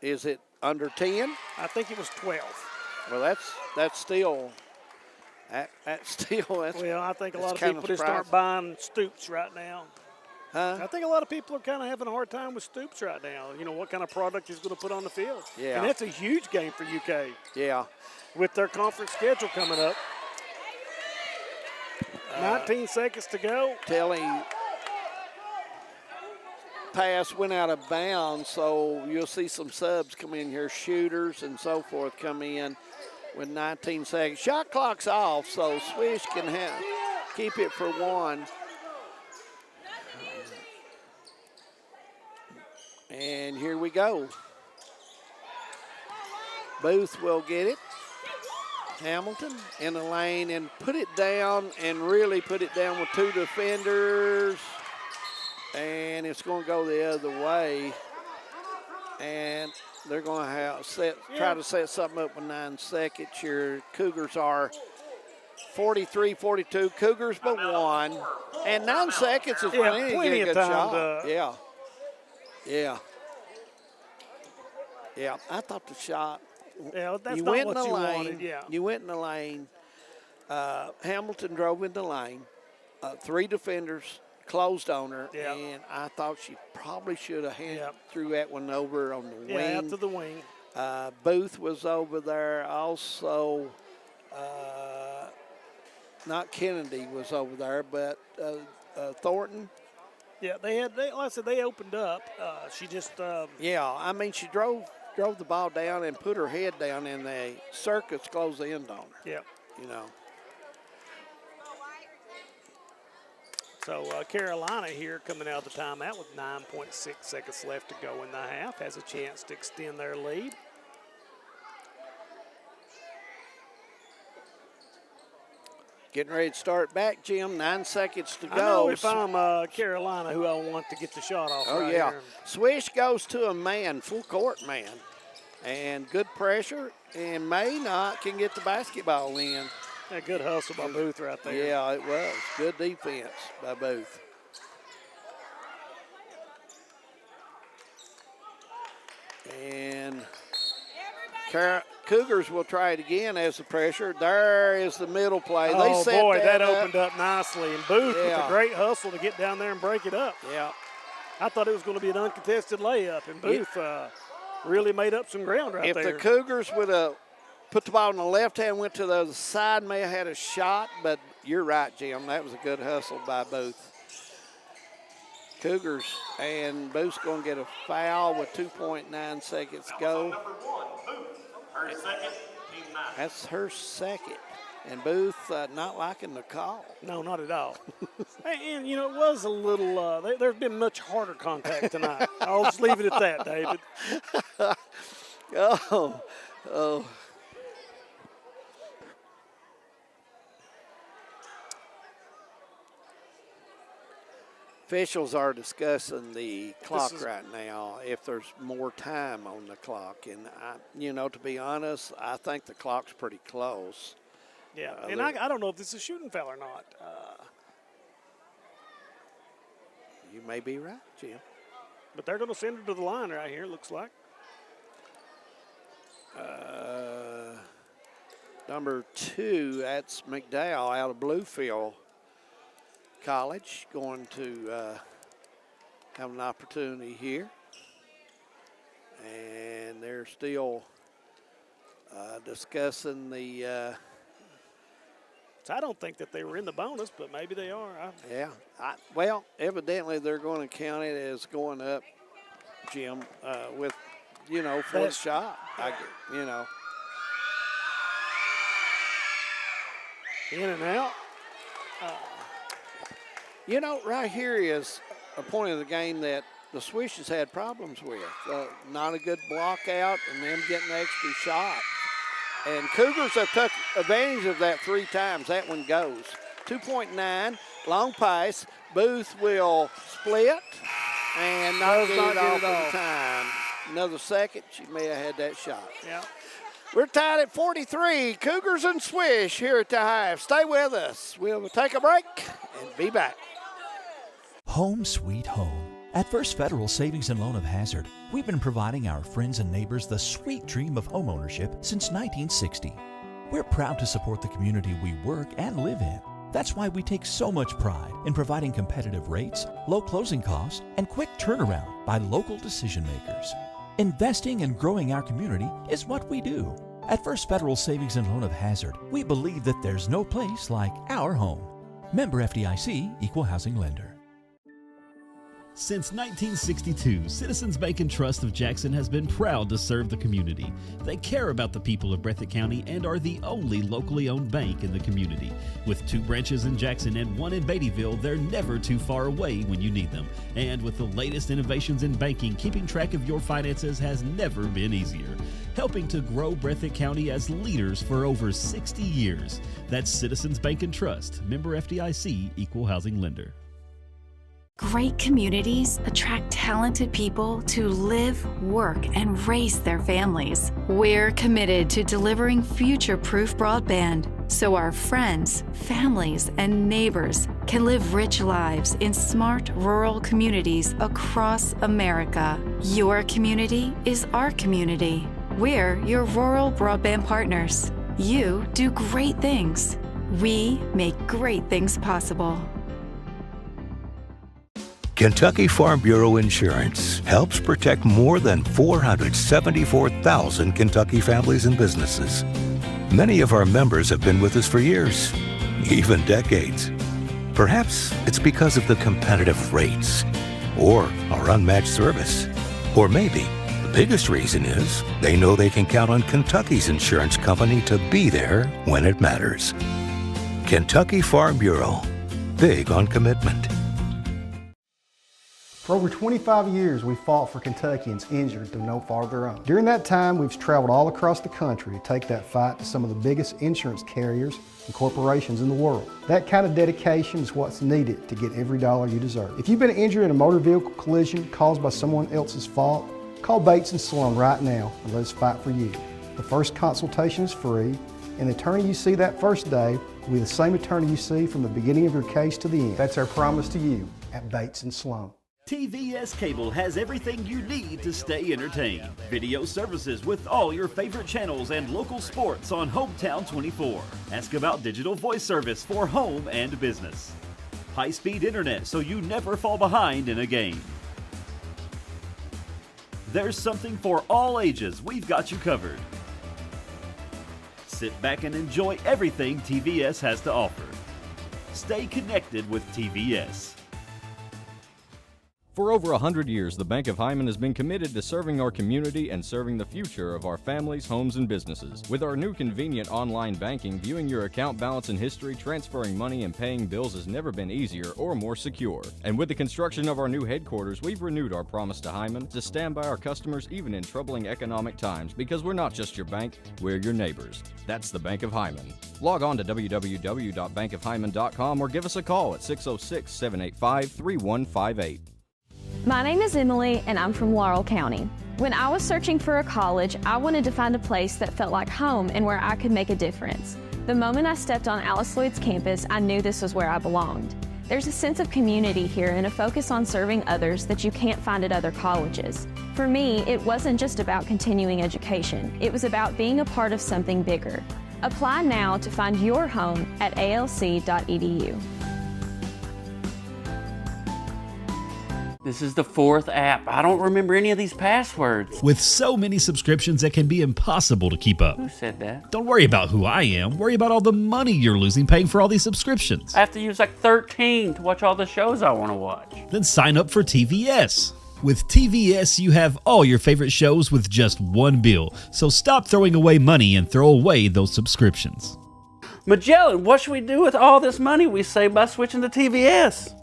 is it under 10? I think it was 12. Well, that's still. Well, I think a lot of people just aren't buying Stoops right now. I think a lot of people are kind of having a hard time with Stoops right now. You know, what kind of product he's going to put on the field. Yeah. And that's a huge game for UK. Yeah. With their conference schedule coming up. 19 seconds to go. Telly pass went out of bounds, so you'll see some subs come in here, shooters and so forth come in with 19 seconds. Shot clock's off, so Swish can keep it for 1. And here we go. Booth will get it. Hamilton in the lane and put it down and really put it down with 2 defenders. And it's going to go the other way. And they're going to try to set something up with 9 seconds here. Cougars are 43-42. Cougars by 1. And 9 seconds is plenty to get a good shot. Yeah, I thought the shot. Yeah, that's you not went what in the you lane. wanted. Yeah. You went in the lane. Hamilton drove in the lane. 3 defenders closed on her, and I thought she probably should have threw that one over on the wing. Yeah, out to the wing. Booth was over there. Also, not Kennedy was over there, but Thornton. Yeah, like I said, they opened up. She just. I mean, she drove the ball down and put her head down, and the circuits closed the end on her. Yeah. You know. So Carolina here coming out of the timeout with 9.6 seconds left to go in the half has a chance to extend their lead. Getting ready to start back, Jim. 9 seconds to go. I know if I'm Carolina, who I want to get the shot off. Oh, right yeah. here. Swish goes to a man, full court man. And good pressure, and May not can get the basketball in. A good hustle by Booth right there. Yeah, it was. Good defense by Booth. And Cougars will try it again as the pressure. There is the middle play. Oh, they set boy, that up. opened up nicely. And Booth with a great hustle to get down there and break it up. Yeah. I thought it was going to be an uncontested layup, and Booth really made up some ground right there. If the Cougars would have put the ball on the left hand, went to the other side, may have had a shot, but you're right, Jim. That was a good hustle by Booth. Cougars, and Booth's going to get a foul with 2.9 seconds to go. Her second, team 9. That's her second. And Booth not liking the call. No, not at all. And, you know, it was a little, there's been much harder contact tonight. I'll just leave it at that, David. Oh. Officials are discussing the clock right now, if there's more time on the clock. And, to be honest, I think the clock's pretty close. Yeah, and I don't know if this is a shooting foul or not. You may be right, Jim. But they're going to send her to the line right here, it looks like. Number 2, that's McDowell out of Bluefield College, going to have an opportunity here. And they're still discussing the So I don't think that they were in the bonus, but maybe they are. Well, evidently they're going to count it as going up, Jim, with, for the shot. In and out. Right here is a point of the game that the Swish has had problems with. Not a good block out and them getting the extra shot. And Cougars have took advantage of that 3 times. That one goes. 2.9, long pass. Booth will split and not get it off in time. Another second, she may have had that shot. Yeah. We're tied at 43. Cougars and Swish here at the Hive. Stay with us. We'll take a break and be back. Home sweet home. At First Federal Savings and Loan of Hazard, we've been providing our friends and neighbors the sweet dream of homeownership since 1960. We're proud to support the community we work and live in. That's why we take so much pride in providing competitive rates, low closing costs, and quick turnaround by local decision makers. Investing and growing our community is what we do. At First Federal Savings and Loan of Hazard, we believe that there's no place like our home. Member FDIC, Equal Housing Lender. Since 1962, Citizens Bank and Trust of Jackson has been proud to serve the community. They care about the people of Breathitt County and are the only locally owned bank in the community. With 2 branches in Jackson and 1 in Beattyville, they're never too far away when you need them. And with the latest innovations in banking, keeping track of your finances has never been easier. Helping to grow Breathitt County as leaders for over 60 years. That's Citizens Bank and Trust, member FDIC, Equal Housing Lender. Great communities attract talented people to live, work, and raise their families. We're committed to delivering future-proof broadband, so our friends, families, and neighbors can live rich lives in smart rural communities across America. Your community is our community. We're your rural broadband partners. You do great things. We make great things possible. Kentucky Farm Bureau Insurance helps protect more than 474,000 Kentucky families and businesses. Many of our members have been with us for years, even decades. Perhaps it's because of the competitive rates or our unmatched service. Or maybe the biggest reason is they know they can count on Kentucky's insurance company to be there when it matters. Kentucky Farm Bureau, big on commitment. For over 25 years, we've fought for Kentuckians injured through no fault of their own. During that time, we've traveled all across the country to take that fight to some of the biggest insurance carriers and corporations in the world. That kind of dedication is what's needed to get every dollar you deserve. If you've been injured in a motor vehicle collision caused by someone else's fault, call Bates & Sloan right now and let us fight for you. The first consultation is free, and the attorney you see that first day will be the same attorney you see from the beginning of your case to the end. That's our promise to you at Bates & Sloan. TVS Cable has everything you need to stay entertained. Video services with all your favorite channels and local sports on Hometown 24. Ask about digital voice service for home and business. High-speed internet so you never fall behind in a game. There's something for all ages. We've got you covered. Sit back and enjoy everything TVS has to offer. Stay connected with TVS. For over 100 years, the Bank of Hyman has been committed to serving our community and serving the future of our families, homes, and businesses. With our new convenient online banking, viewing your account balance and history, transferring money, and paying bills has never been easier or more secure. And with the construction of our new headquarters, we've renewed our promise to Hyman to stand by our customers even in troubling economic times, because we're not just your bank, we're your neighbors. That's the Bank of Hyman. Log on to www.bankofhyman.com or give us a call at 606-785-3158. My name is Emily, and I'm from Laurel County. When I was searching for a college, I wanted to find a place that felt like home and where I could make a difference. The moment I stepped on Alice Lloyd's campus, I knew this was where I belonged. There's a sense of community here and a focus on serving others that you can't find at other colleges. For me, it wasn't just about continuing education. It was about being a part of something bigger. Apply now to find your home at alc.edu. This is the fourth app. I don't remember any of these passwords. With so many subscriptions, it can be impossible to keep up. Who said that? Don't worry about who I am. Worry about all the money you're losing paying for all these subscriptions. I have to use like 13 to watch all the shows I want to watch. Then sign up for TVS. With TVS, you have all your favorite shows with just one bill. So stop throwing away money and throw away those subscriptions. Magellan, what should we do with all this money we save by switching to TVS?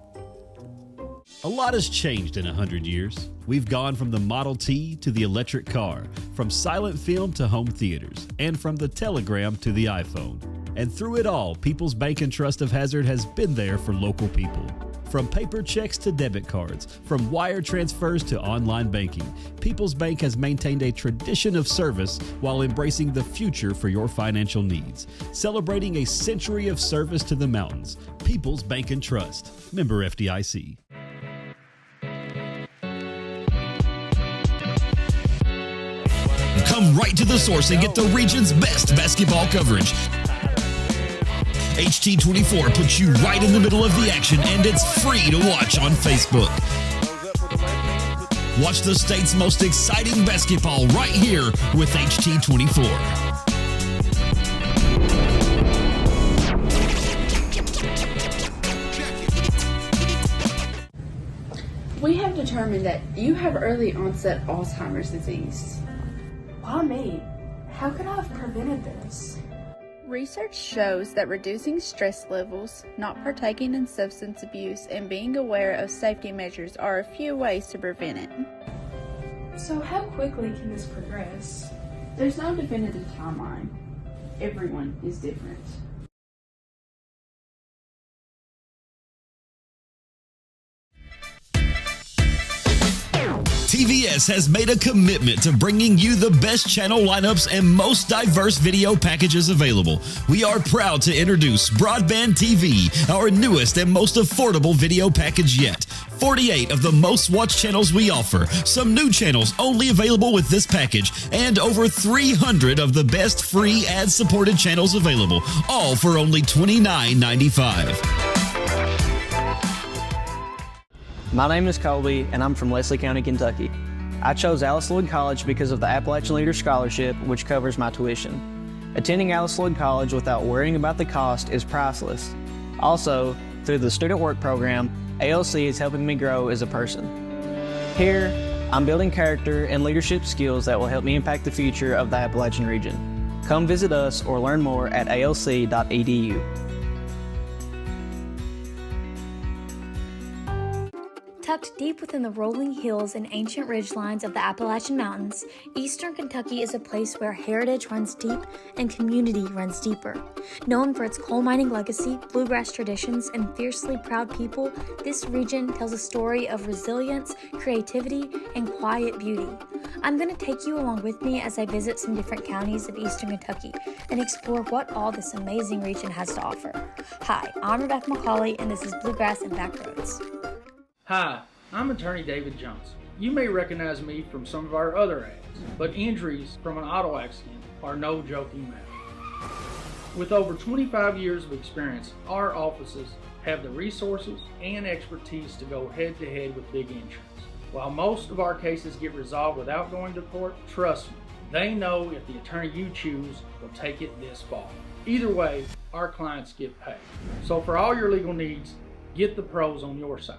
A lot has changed in 100 years. We've gone from the Model T to the electric car, from silent film to home theaters, and from the telegram to the iPhone. And through it all, People's Bank and Trust of Hazard has been there for local people. From paper checks to debit cards, from wire transfers to online banking, People's Bank has maintained a tradition of service while embracing the future for your financial needs. Celebrating a century of service to the mountains. People's Bank and Trust. Member FDIC. Come right to the source and get the region's best basketball coverage. HT24 puts you right in the middle of the action, and it's free to watch on Facebook. Watch the state's most exciting basketball right here with HT24. We have determined that you have early onset Alzheimer's disease. Why me? How could I have prevented this? Research shows that reducing stress levels, not partaking in substance abuse, and being aware of safety measures are a few ways to prevent it. So how quickly can this progress? There's no definitive timeline. Everyone is different. TVS has made a commitment to bringing you the best channel lineups and most diverse video packages available. We are proud to introduce Broadband TV, our newest and most affordable video package yet. 48 of the most watched channels we offer, some new channels only available with this package, and over 300 of the best free ad-supported channels available, all for only $29.95. My name is Colby, and I'm from Leslie County, Kentucky. I chose Alice Lloyd College because of the Appalachian Leader Scholarship, which covers my tuition. Attending Alice Lloyd College without worrying about the cost is priceless. Also, through the Student Work Program, ALC is helping me grow as a person. Here, I'm building character and leadership skills that will help me impact the future of the Appalachian region. Come visit us or learn more at alc.edu. Tucked deep within the rolling hills and ancient ridgelines of the Appalachian Mountains, Eastern Kentucky is a place where heritage runs deep and community runs deeper. Known for its coal mining legacy, bluegrass traditions, and fiercely proud people, this region tells a story of resilience, creativity, and quiet beauty. I'm going to take you along with me as I visit some different counties of Eastern Kentucky and explore what all this amazing region has to offer. Hi, I'm Rebecca McCauley, and this is Bluegrass and Backroads. Hi, I'm attorney David Johnson. You may recognize me from some of our other ads, but injuries from an auto accident are no joking matter. With over 25 years of experience, our offices have the resources and expertise to go head-to-head with big insurance. While most of our cases get resolved without going to court, trust me, they know if the attorney you choose will take it this far. Either way, our clients get paid. So for all your legal needs, get the pros on your side.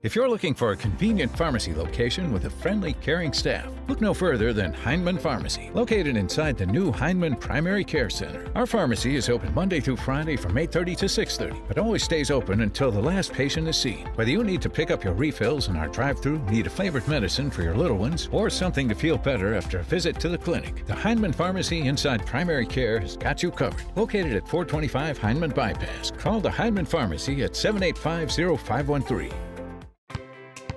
If you're looking for a convenient pharmacy location with a friendly, caring staff, look no further than Hindman Pharmacy, located inside the new Hindman Primary Care Center. Our pharmacy is open Monday through Friday from 8:30 to 6:30, but always stays open until the last patient is seen. Whether you need to pick up your refills in our drive-thru, need a flavored medicine for your little ones, or something to feel better after a visit to the clinic, the Hindman Pharmacy inside Primary Care has got you covered. Located at 425 Hindman Bypass, call the Hindman Pharmacy at 785-0513.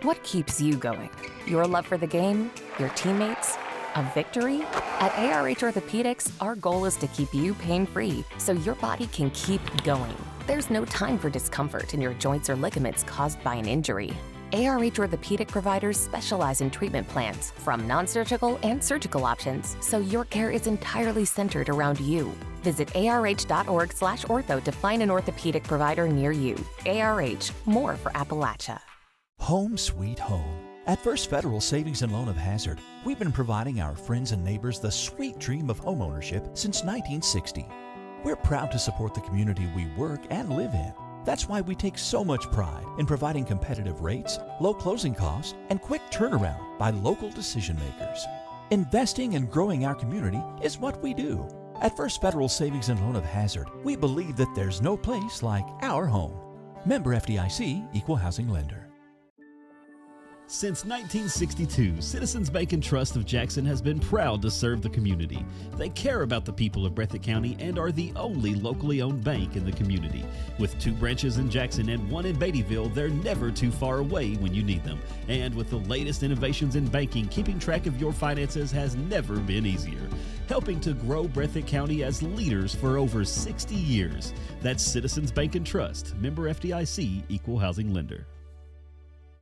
What keeps you going? Your love for the game? Your teammates? A victory? At ARH Orthopedics, our goal is to keep you pain-free so your body can keep going. There's no time for discomfort in your joints or ligaments caused by an injury. ARH Orthopedic providers specialize in treatment plans, from non-surgical and surgical options, so your care is entirely centered around you. Visit arh.org/ortho to find an orthopedic provider near you. ARH, more for Appalachia. Home sweet home. At First Federal Savings and Loan of Hazard, we've been providing our friends and neighbors the sweet dream of homeownership since 1960. We're proud to support the community we work and live in. That's why we take so much pride in providing competitive rates, low closing costs, and quick turnaround by local decision makers. Investing and growing our community is what we do. At First Federal Savings and Loan of Hazard, we believe that there's no place like our home. Member FDIC, Equal Housing Lender. Since 1962, Citizens Bank and Trust of Jackson has been proud to serve the community. They care about the people of Breathitt County and are the only locally owned bank in the community. With 2 branches in Jackson and 1 in Beattyville, they're never too far away when you need them. And with the latest innovations in banking, keeping track of your finances has never been easier. Helping to grow Breathitt County as leaders for over 60 years. That's Citizens Bank and Trust, member FDIC, Equal Housing Lender.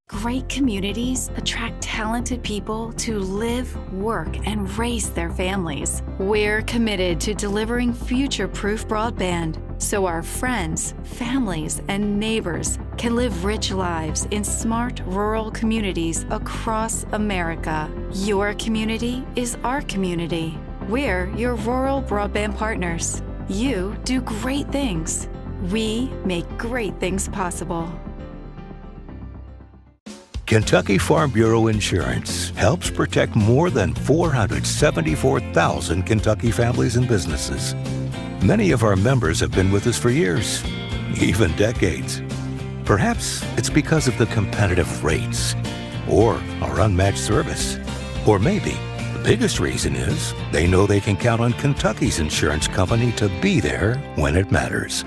Great communities attract talented people to live, work, and raise their families. We're committed to delivering future-proof broadband so our friends, families, and neighbors can live rich lives in smart rural communities across America. Your community is our community. We're your rural broadband partners. You do great things. We make great things possible. Kentucky Farm Bureau Insurance helps protect more than 474,000 Kentucky families and businesses. Many of our members have been with us for years, even decades. Perhaps it's because of the competitive rates or our unmatched service. Or maybe the biggest reason is they know they can count on Kentucky's insurance company to be there when it matters.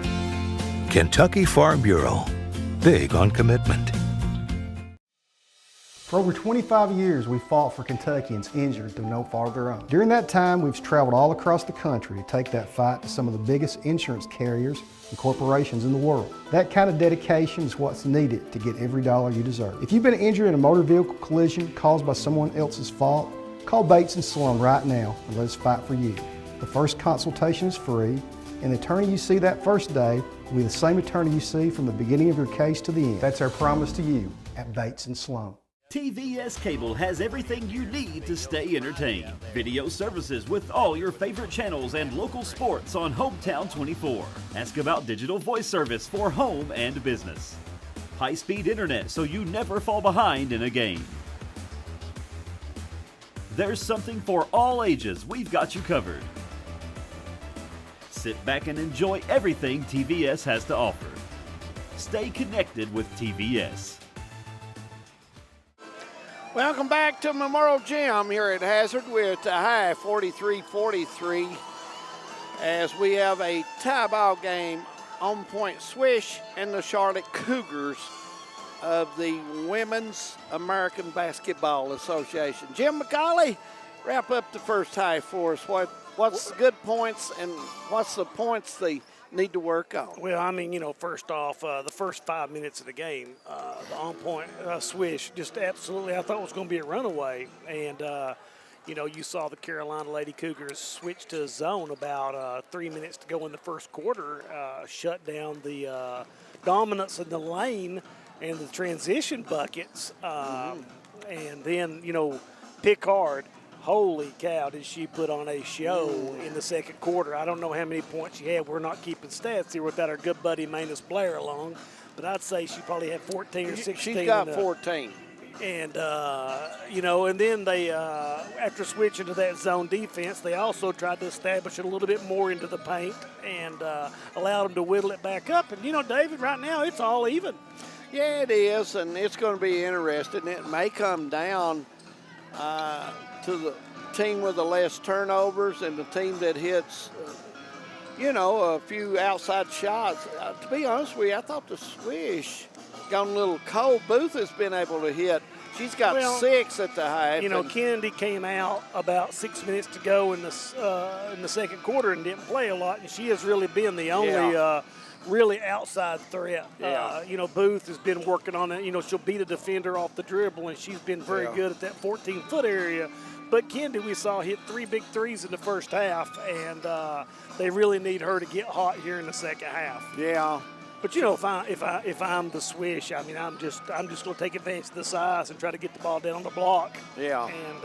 Kentucky Farm Bureau, big on commitment. For over 25 years, we fought for Kentuckians injured through no fault of their own. During that time, we've traveled all across the country to take that fight to some of the biggest insurance carriers and corporations in the world. That kind of dedication is what's needed to get every dollar you deserve. If you've been injured in a motor vehicle collision caused by someone else's fault, call Bates & Sloan right now and let us fight for you. The first consultation is free, and the attorney you see that first day will be the same attorney you see from the beginning of your case to the end. That's our promise to you at Bates & Sloan. TVS Cable has everything you need to stay entertained. Video services with all your favorite channels and local sports on Hometown 24. Ask about digital voice service for home and business. High-speed internet so you never fall behind in a game. There's something for all ages. We've got you covered. Sit back and enjoy everything TVS has to offer. Stay connected with TVS. Welcome back to Memorial Gym here at Hazard. We're at the high 43-43 as we have a tie ball game, Onpoint Swish and the Charlotte Cougars of the Women's American Basketball Association. Jim McCauley, wrap up the first half for us. What's the good points and what's the points they need to work on? Well, I mean, first off, the first 5 minutes of the game, the on-point swish, just absolutely, I thought it was going to be a runaway. And, you saw the Carolina Lady Cougars switch to zone about 3 minutes to go in the first quarter, shut down the dominance in the lane and the transition buckets. And then, Pickard, holy cow, did she put on a show in the second quarter. I don't know how many points she had. We're not keeping stats here without our good buddy Manus Blair along, but I'd say she probably had 14 or 16. She's got 14. And, and then they, after switching to that zone defense, they also tried to establish it a little bit more into the paint and allowed them to whittle it back up. And, David, right now it's all even. Yeah, it is, and it's going to be interesting. It may come down to the team with the less turnovers and the team that hits, a few outside shots. To be honest with you, I thought the Swish gone a little cold. Booth has been able to hit. She's got 6 at the half. Kennedy came out about 6 minutes to go in the second quarter and didn't play a lot, and she has really been the only really outside threat. Booth has been working on it. She'll beat a defender off the dribble, and she's been very good at that 14-foot area. But Kendi, we saw hit 3 big threes in the first half, and they really need her to get hot here in the second half. Yeah. But if I'm the Swish, I mean, I'm just going to take advantage of the size and try to get the ball down the block. Yeah. And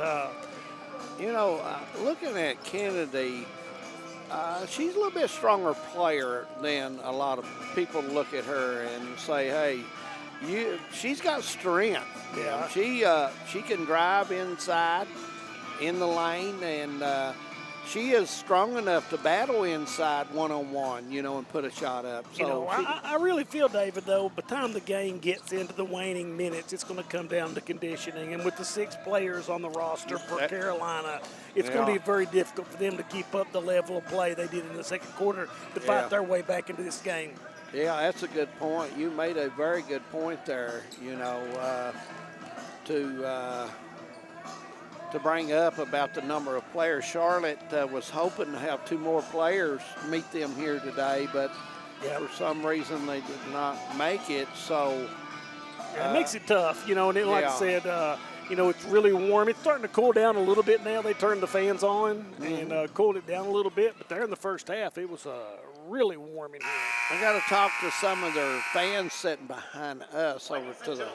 looking at Kennedy, she's a little bit stronger player than a lot of people look at her and say, hey, she's got strength. Yeah. She can drive inside in the lane, and she is strong enough to battle inside one-on-one, and put a shot up. So I really feel, David, though, by the time the game gets into the waning minutes, it's going to come down to conditioning. And with the 6 players on the roster for Carolina, it's going to be very difficult for them to keep up the level of play they did in the second quarter to fight their way back into this game. Yeah, that's a good point. You made a very good point there, to bring up about the number of players. Charlotte was hoping to have 2 more players meet them here today, but for some reason they did not make it. So it makes it tough, and then, like I said, it's really warm. It's starting to cool down a little bit now. They turned the fans on and cooled it down a little bit, but there in the first half, it was really warm in here. I got to talk to some of their fans sitting behind us over to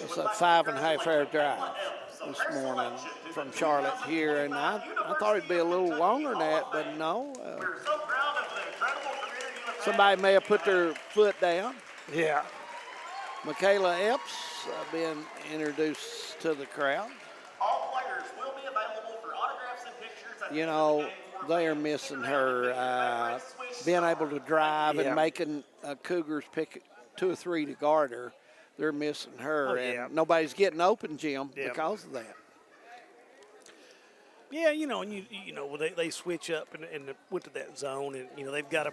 it's a 5.5-hour drive this morning from Charlotte here, and I thought it'd be a little longer than that, but no. Somebody may have put their foot down. Yeah. Michaela Epps being introduced to the crowd. All players will be available for autographs and pictures. They are missing her being able to drive and making Cougars pick 2 or 3 to guard her. They're missing her, and nobody's getting open, Jim, because of that. Yeah, and they switch up and went to that zone, and they've got a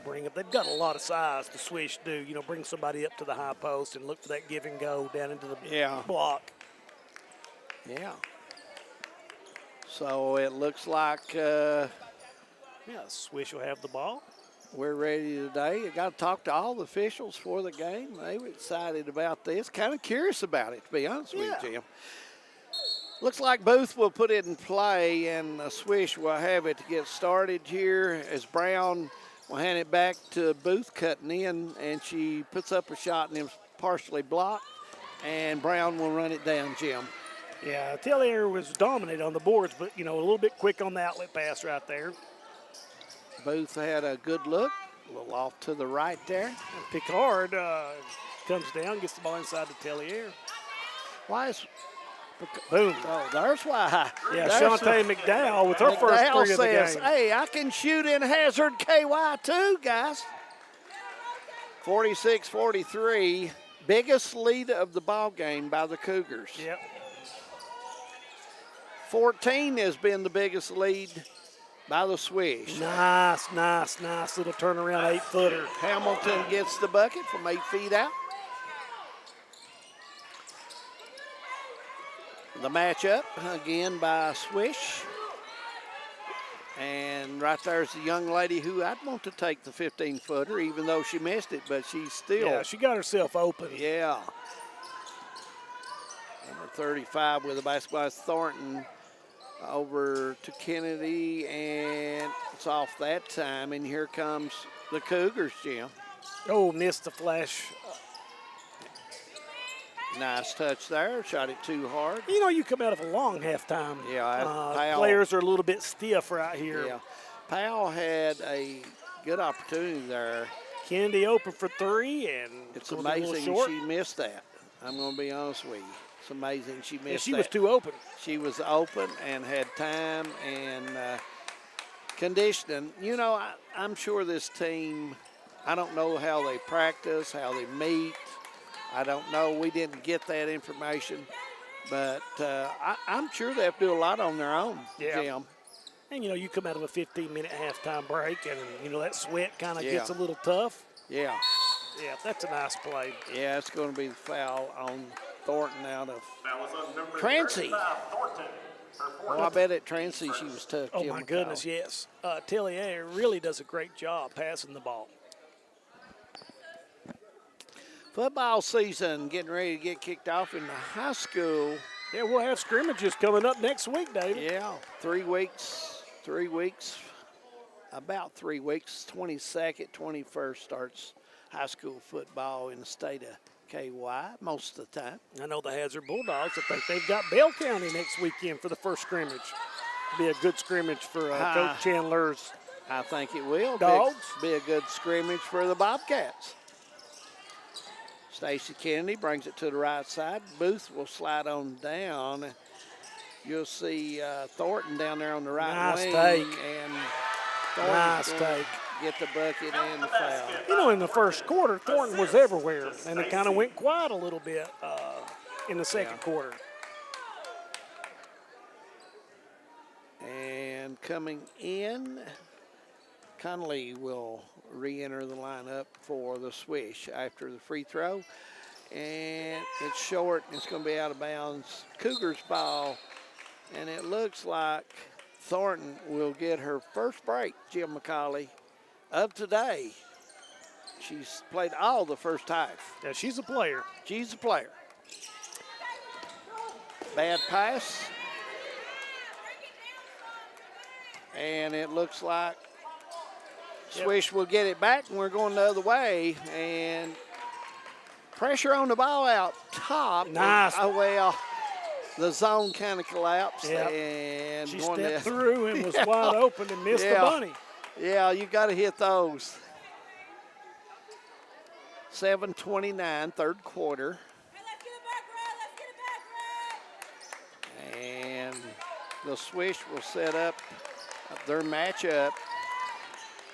lot of size to Swish do. Bring somebody up to the high post and look for that give and go down into the block. Yeah. So it looks like Swish will have the ball. We're ready today. I got to talk to all the officials for the game. They were excited about this. Kind of curious about it, to be honest with you, Jim. Looks like Booth will put it in play, and Swish will have it to get started here as Brown will hand it back to Booth cutting in, and she puts up a shot and it's partially blocked, and Brown will run it down, Jim. Yeah, Tellier was dominant on the boards, but, a little bit quick on the outlet pass right there. Booth had a good look, a little off to the right there. And Picard comes down, gets the ball inside the Tellier. Why is boom? Oh, there's why. Yeah, Shantae McDowell with her first three of the game. Hey, I can shoot in Hazard KY too, guys. 46-43, biggest lead of the ball game by the Cougars. Yep. 14 has been the biggest lead by the Swish. Nice little turnaround 8-footer. Hamilton gets the bucket from 8 feet out. The matchup again by Swish. And right there's the young lady who I'd want to take the 15-footer, even though she missed it, but she's still. Yeah, she got herself open. Yeah. Number 35 with the basketball is Thornton. Over to Kennedy, and it's off that time. And here comes the Cougars, Jim. Oh, missed the flash. Nice touch there. Shot it too hard. You come out of a long halftime. Yeah, players are a little bit stiff right here. Yeah, Powell had a good opportunity there. Kennedy open for three, and it's amazing she missed that. I'm going to be honest with you. It's amazing she missed that. She was too open. She was open and had time and conditioning. I'm sure this team, I don't know how they practice, how they meet. I don't know. We didn't get that information. But I'm sure they have to do a lot on their own, Jim. And, you come out of a 15-minute halftime break, and, that sweat kind of gets a little tough. Yeah. Yeah, that's a nice play. Yeah, it's going to be the foul on Thornton out of Trancy. Oh, I bet at Trancy she was tough. Oh, my goodness, yes. Tellier really does a great job passing the ball. Football season getting ready to get kicked off in the high school. Yeah, we'll have scrimmages coming up next week, David. Yeah, 3 weeks, about 3 weeks. 22nd, 21st starts high school football in the state of KY most of the time. I know the Hazard Bulldogs. I think they've got Bell County next weekend for the first scrimmage. It'll be a good scrimmage for Coach Chandler's. I think it will. Dogs. Be a good scrimmage for the Bobcats. Stacy Kennedy brings it to the right side. Booth will slide on down. You'll see Thornton down there on the right wing. Take. And nice take. Get the bucket and the foul. In the first quarter, Thornton was everywhere, and it kind of went quiet a little bit in the second quarter. And coming in, Connolly will re-enter the lineup for the Swish after the free throw. And it's short. It's going to be out of bounds. Cougars ball. And it looks like Thornton will get her first break, Jim McCauley, of today. She's played all the first half. Yeah, she's a player. She's a player. Bad pass. And it looks like Swish will get it back, and we're going the other way. And pressure on the ball out top. Nice. Oh, well, the zone kind of collapsed. Yep. And she stepped through and was wide open and missed the bunny. Yeah, you got to hit those. 7:29, third quarter. And the Swish will set up their matchup.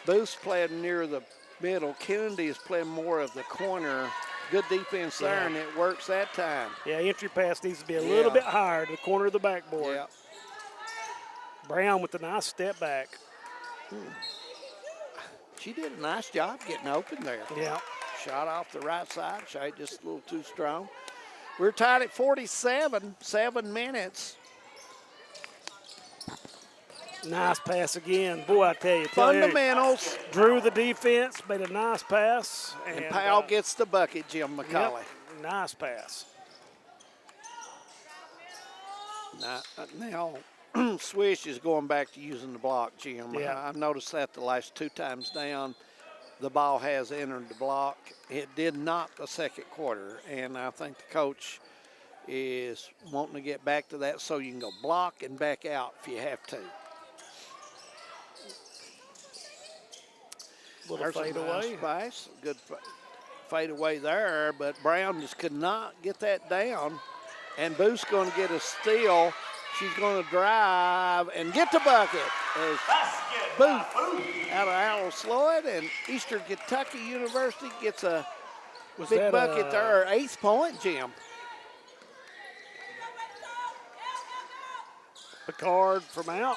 Booth's playing near the middle. Kennedy is playing more of the corner. Good defense there, and it works that time. Yeah, entry pass needs to be a little bit higher to the corner of the backboard. Yeah. Brown with a nice step back. She did a nice job getting open there. Yeah. Shot off the right side. Shot just a little too strong. We're tied at 47, 7 minutes. Nice pass again. Boy, I tell you. Fundamentals. Drew the defense, made a nice pass. And Powell gets the bucket, Jim McCauley. Yep, nice pass. Now Swish is going back to using the block, Jim. Yeah. I've noticed that the last 2 times down, the ball has entered the block. It did not the second quarter, and I think the coach is wanting to get back to that so you can go block and back out if you have to. Little fade away. Nice, good fade away there, but Brown just could not get that down. And Booth's going to get a steal. She's going to drive and get the bucket as Booth out of Al Sloyd, and Eastern Kentucky University gets a big bucket there, 8th point, Jim. Picard from out,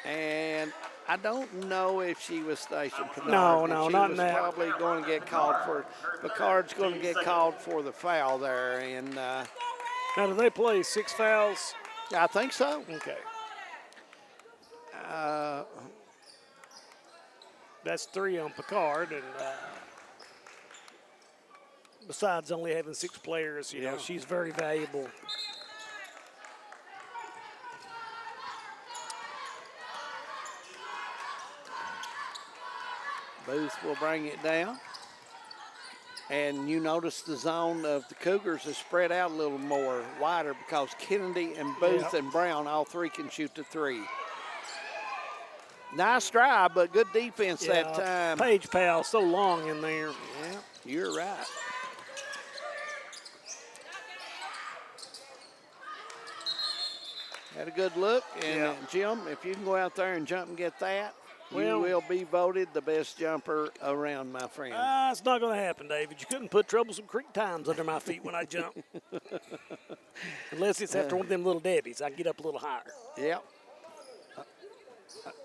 and I don't know if she was stationed. No, not in that. Probably going to get called for. Picard's going to get called for the foul there, and now do they play 6 fouls? I think so. Okay. That's 3 on Picard, and besides only having 6 players, you know, she's very valuable. Booth will bring it down. And you notice the zone of the Cougars is spread out a little more wider because Kennedy and Booth and Brown, all 3 can shoot the 3. Nice drive, but good defense that time. Paige Powell so long in there. Yeah, you're right. Had a good look, and Jim, if you can go out there and jump and get that, you will be voted the best jumper around, my friend. It's not going to happen, David. You couldn't put Troublesome Creek Times under my feet when I jump. Unless it's after one of them little Debbies. I get up a little higher. Yep.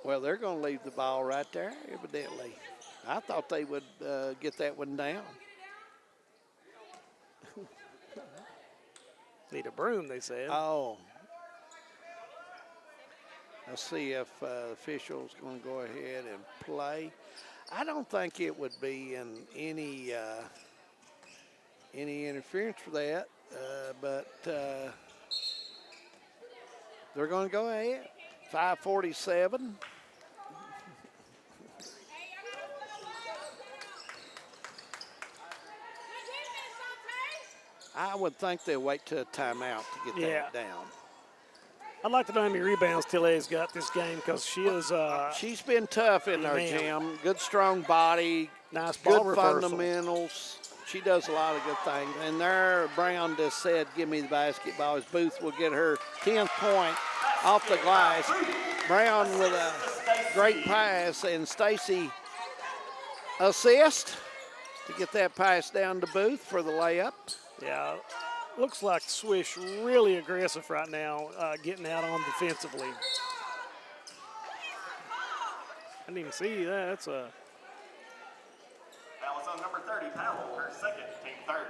Well, they're going to leave the ball right there, evidently. I thought they would get that one down. Need a broom, they said. Oh. Let's see if the official's going to go ahead and play. I don't think it would be in any interference for that, but they're going to go ahead. 5:47. I would think they'll wait till a timeout to get that down. I'd like to know how many rebounds Tille's got this game because she is. She's been tough in there, Jim. Good, strong body. Nice ball good reversal. Fundamentals. She does a lot of good things. And there, Brown just said, "Give me the basketball." As Booth will get her 10th point off the glass. Brown with a great pass, and Stacy assist to get that pass down to Booth for the layup. Yeah. Looks like Swish really aggressive right now, getting out on defensively. I didn't even see that. That's a. That was on number 30, Powell, her second, team third.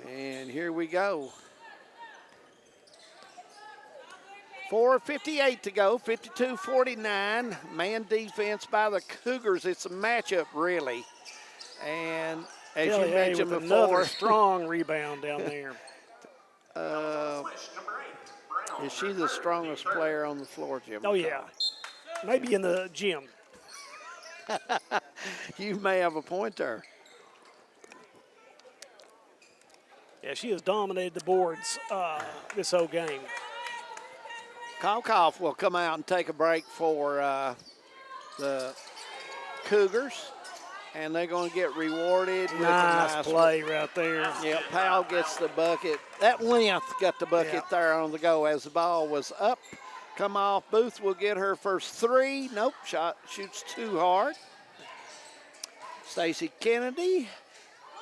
And here we go. 4:58 to go, 52-49. Man defense by the Cougars. It's a matchup, really. And as you mentioned with before, another strong rebound down there. Is she the strongest player on the floor, Jim? Oh, yeah. Maybe in the gym. You may have a point there. Yeah, she has dominated the boards this whole game. Kolkoff will come out and take a break for the Cougars, and they're going to get rewarded with a nice play right there. Yeah, Powell gets the bucket. That length got the bucket there on the go as the ball was up. Come off. Booth will get her first 3. Nope, shoots too hard. Stacy Kennedy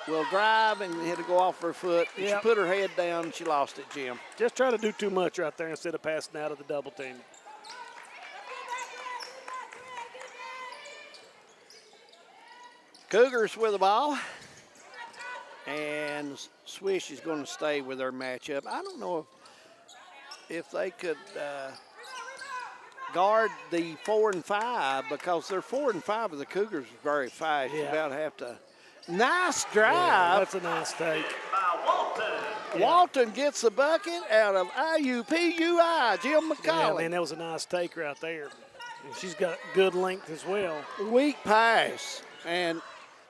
will drive and hit it go off her foot. She put her head down and she lost it, Jim. Just try to do too much right there instead of passing out of the double team. Cougars with the ball. And Swish is going to stay with their matchup. I don't know if they could guard the 4 and 5 because their 4 and 5 of the Cougars is very fast. You about have to. Nice drive. Yeah, that's a nice take. Walton gets the bucket out of IUPUI, Jim McCollum. Yeah, man, that was a nice take right there. She's got good length as well. Weak pass. And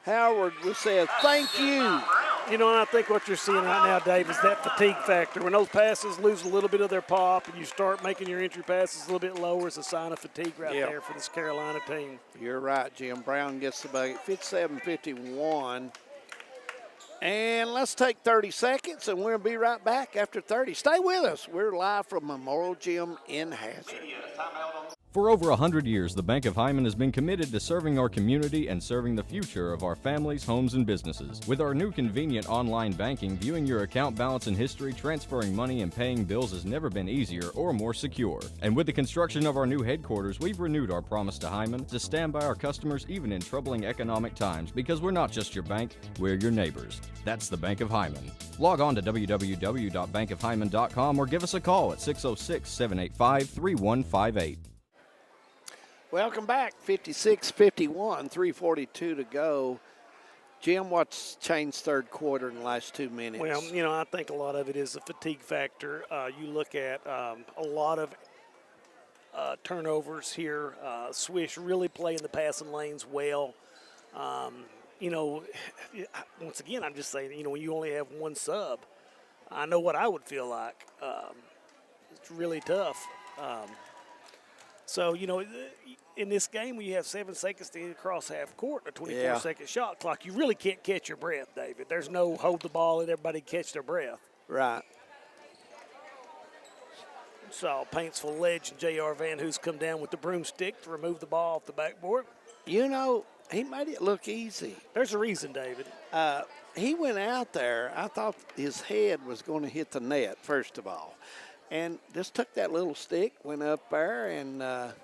Howard was said, thank you. You know, and I think what you're seeing right now, Dave, is that fatigue factor. When those passes lose a little bit of their pop and you start making your entry passes a little bit lower, it's a sign of fatigue right there for this Carolina team. You're right, Jim. Brown gets the bucket, 57-51. And let's take 30 seconds, and we'll be right back after 30. Stay with us. We're live from Memorial Gym in Hazard. For over 100 years, the Bank of Hyman has been committed to serving our community and serving the future of our families, homes, and businesses. With our new convenient online banking, viewing your account balance and history, transferring money, and paying bills has never been easier or more secure. And with the construction of our new headquarters, we've renewed our promise to Hyman to stand by our customers even in troubling economic times, because we're not just your bank, we're your neighbors. That's the Bank of Hyman. Log on to www.bankofhyman.com or give us a call at 606-785-3158. Welcome back, 56-51, 3:42 to go. Jim, what's changed third quarter in the last 2 minutes? Well, you know, I think a lot of it is a fatigue factor. You look at a lot of turnovers here. Swish really playing the passing lanes well. You know, once again, I'm just saying, you know, when you only have one sub, I know what I would feel like. It's really tough. So, you know, in this game, when you have 7 seconds to get across half court, a 24-second shot clock, you really can't catch your breath, David. There's no hold the ball and everybody catch their breath. Right. So, Paintsville legend J.R. Van Hoos come down with the broomstick to remove the ball off the backboard. You know, he made it look easy. There's a reason, David. He went out there. I thought his head was going to hit the net, first of all. And just took that little stick, went up there, and that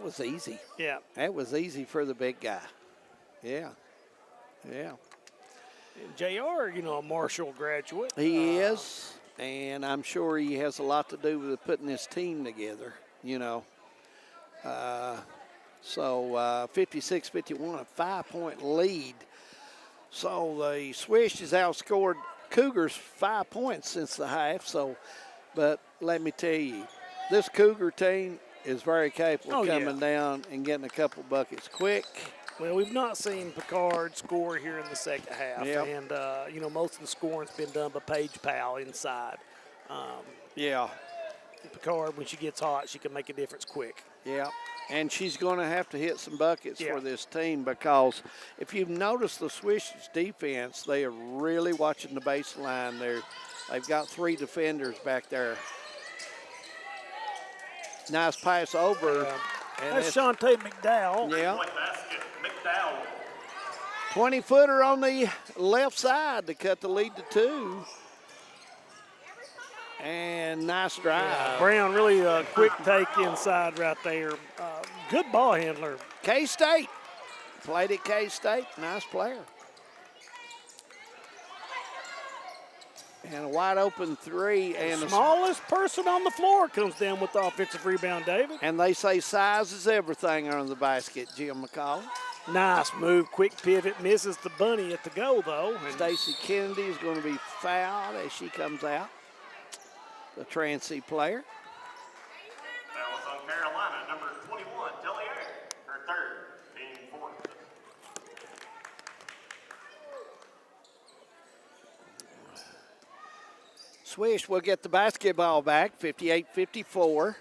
was easy. Yeah. That was easy for the big guy. Yeah. Yeah. And JR, you know, a Marshall graduate. He is, and I'm sure he has a lot to do with putting this team together, you know. So 56-51, a 5-point lead. So the Swish has outscored Cougars 5 points since the half. So, but let me tell you, this Cougar team is very capable of coming down and getting a couple buckets quick. Well, we've not seen Picard score here in the second half. Yep. And, you know, most of the scoring's been done by Paige Powell inside. Picard, when she gets hot, she can make a difference quick. Yeah, and she's going to have to hit some buckets for this team, because if you've noticed the Swish's defense, they are really watching the baseline. They've got 3 defenders back there. Nice pass over. That's Shantae McDowell. Yeah. 20-footer on the left side to cut the lead to 2. And nice drive. Yeah, Brown really quick take inside right there. Good ball handler. K-State. Played at K-State. Nice player. And a wide open 3. And the smallest person on the floor comes down with the offensive rebound, David. And they say size is everything on the basket, Jim McCall. Nice move, quick pivot, misses the bunny at the goal, though. And Stacy Kennedy is going to be fouled as she comes out. The Transy player. That was on Carolina, number 21, Dellier, her third, being fourth. Swish will get the basketball back, 58-54.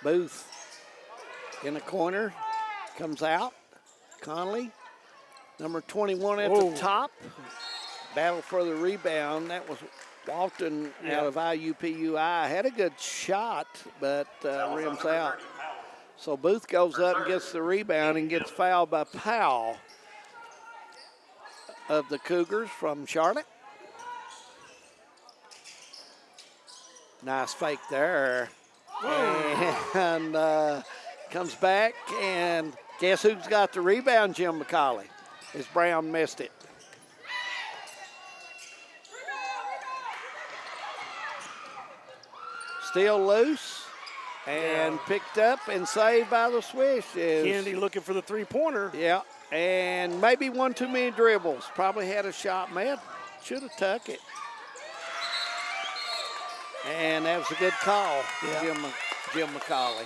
Booth in the corner, comes out. Conley, number 21 at the top. Battle for the rebound. That was Walton out of IUPUI. Had a good shot, but rims out. So Booth goes up and gets the rebound and gets fouled by Powell of the Cougars from Charlotte. Nice fake there. And Comes back, and guess who's got the rebound, Jim McCauley, as Brown missed it. Still loose, and picked up and saved by the Swish. Kennedy looking for the three-pointer. Yeah, and maybe one too many dribbles. Probably had a shot, man. Should have tucked it. And that was a good call, Jim McCauley.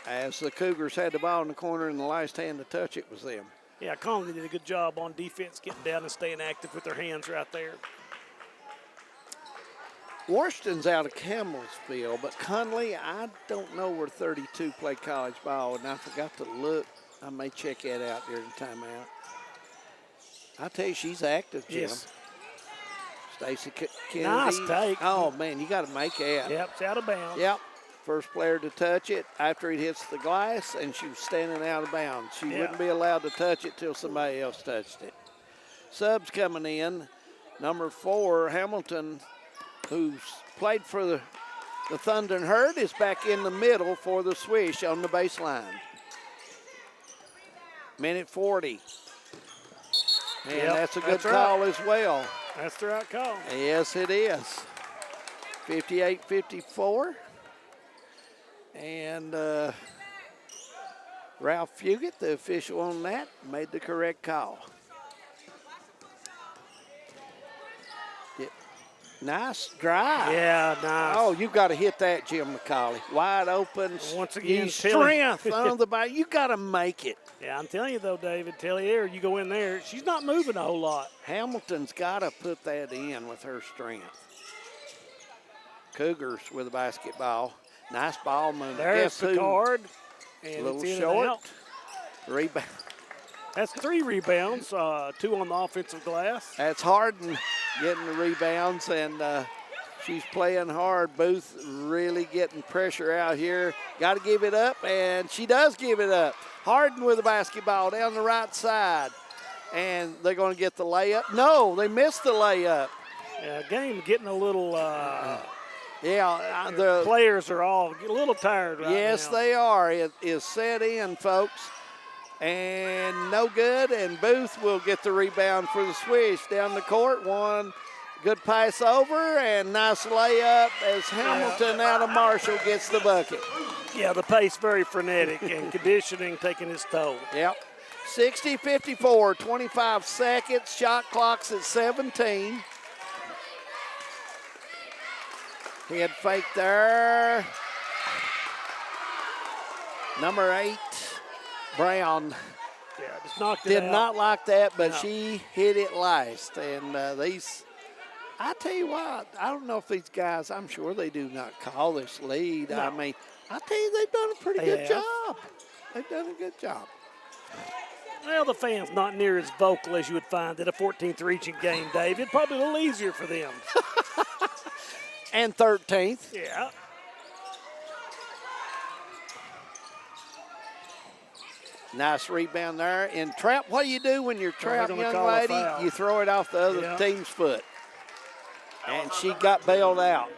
As the Cougars had the ball in the corner, and the last hand to touch it was them. Yeah, Conley did a good job on defense, getting down and staying active with their hands right there. Washington's out of Campbellsville, but Conley, I don't know where 32 play college ball, and I forgot to look. I may check that out during timeout. I tell you, she's active, Jim. Yes. Stacy Kennedy. Nice take. Oh, man, you got to make that. Yep, it's out of bounds. Yep. First player to touch it after it hits the glass, and she was standing out of bounds. She wouldn't be allowed to touch it till somebody else touched it. Subs coming in. Number 4, Hamilton, who's played for the Thunder and Herd, is back in the middle for the Swish on the baseline. Minute 40. And that's a good call as well. That's the right call. Yes, it is. 58-54. And Ralph Fugit, the official on that, made the correct call. Nice drive. Yeah, nice. Oh, you got to hit that, Jim McCauley. Wide open. Once again, strength on the ball. You got to make it. Yeah, I'm telling you though, David, Tellier, you go in there, she's not moving a whole lot. Hamilton's got to put that in with her strength. Cougars with a basketball. Nice ball movement. There's the card. And a little it's in short. and out. Rebound. That's 3 rebounds, 2 on the offensive glass. That's Harden getting the rebounds, and she's playing hard. Booth really getting pressure out here. Got to give it up, and she does give it up. Harden with the basketball down the right side, and they're going to get the layup. No, they missed the layup. Yeah, game getting a little. The players are all a little tired right now. Yes, they are. It is set in, folks. And no good, and Booth will get the rebound for the Swish down the court. One good pass over, and nice layup as Hamilton out of Marshall gets the bucket. Yeah, the pace very frenetic and conditioning taking its toll. Yep. 60-54, 25 seconds. Shot clock's at 17. Head fake there. Number 8. Brown just knocked it did out. not like that, but she hit it last. And I tell you what, I don't know if these guys, I'm sure they do not call this lead. No. I mean, I tell you, they've done a pretty good job. They've done a good job. Well, the fans not near as vocal as you would find at a 14th region game, David. Probably a little easier for them. And 13th. Yeah. Nice rebound there. And trap, what do you do when you're trapped, gonna young call a lady? foul. You throw it off the other team's foot. And she got bailed out.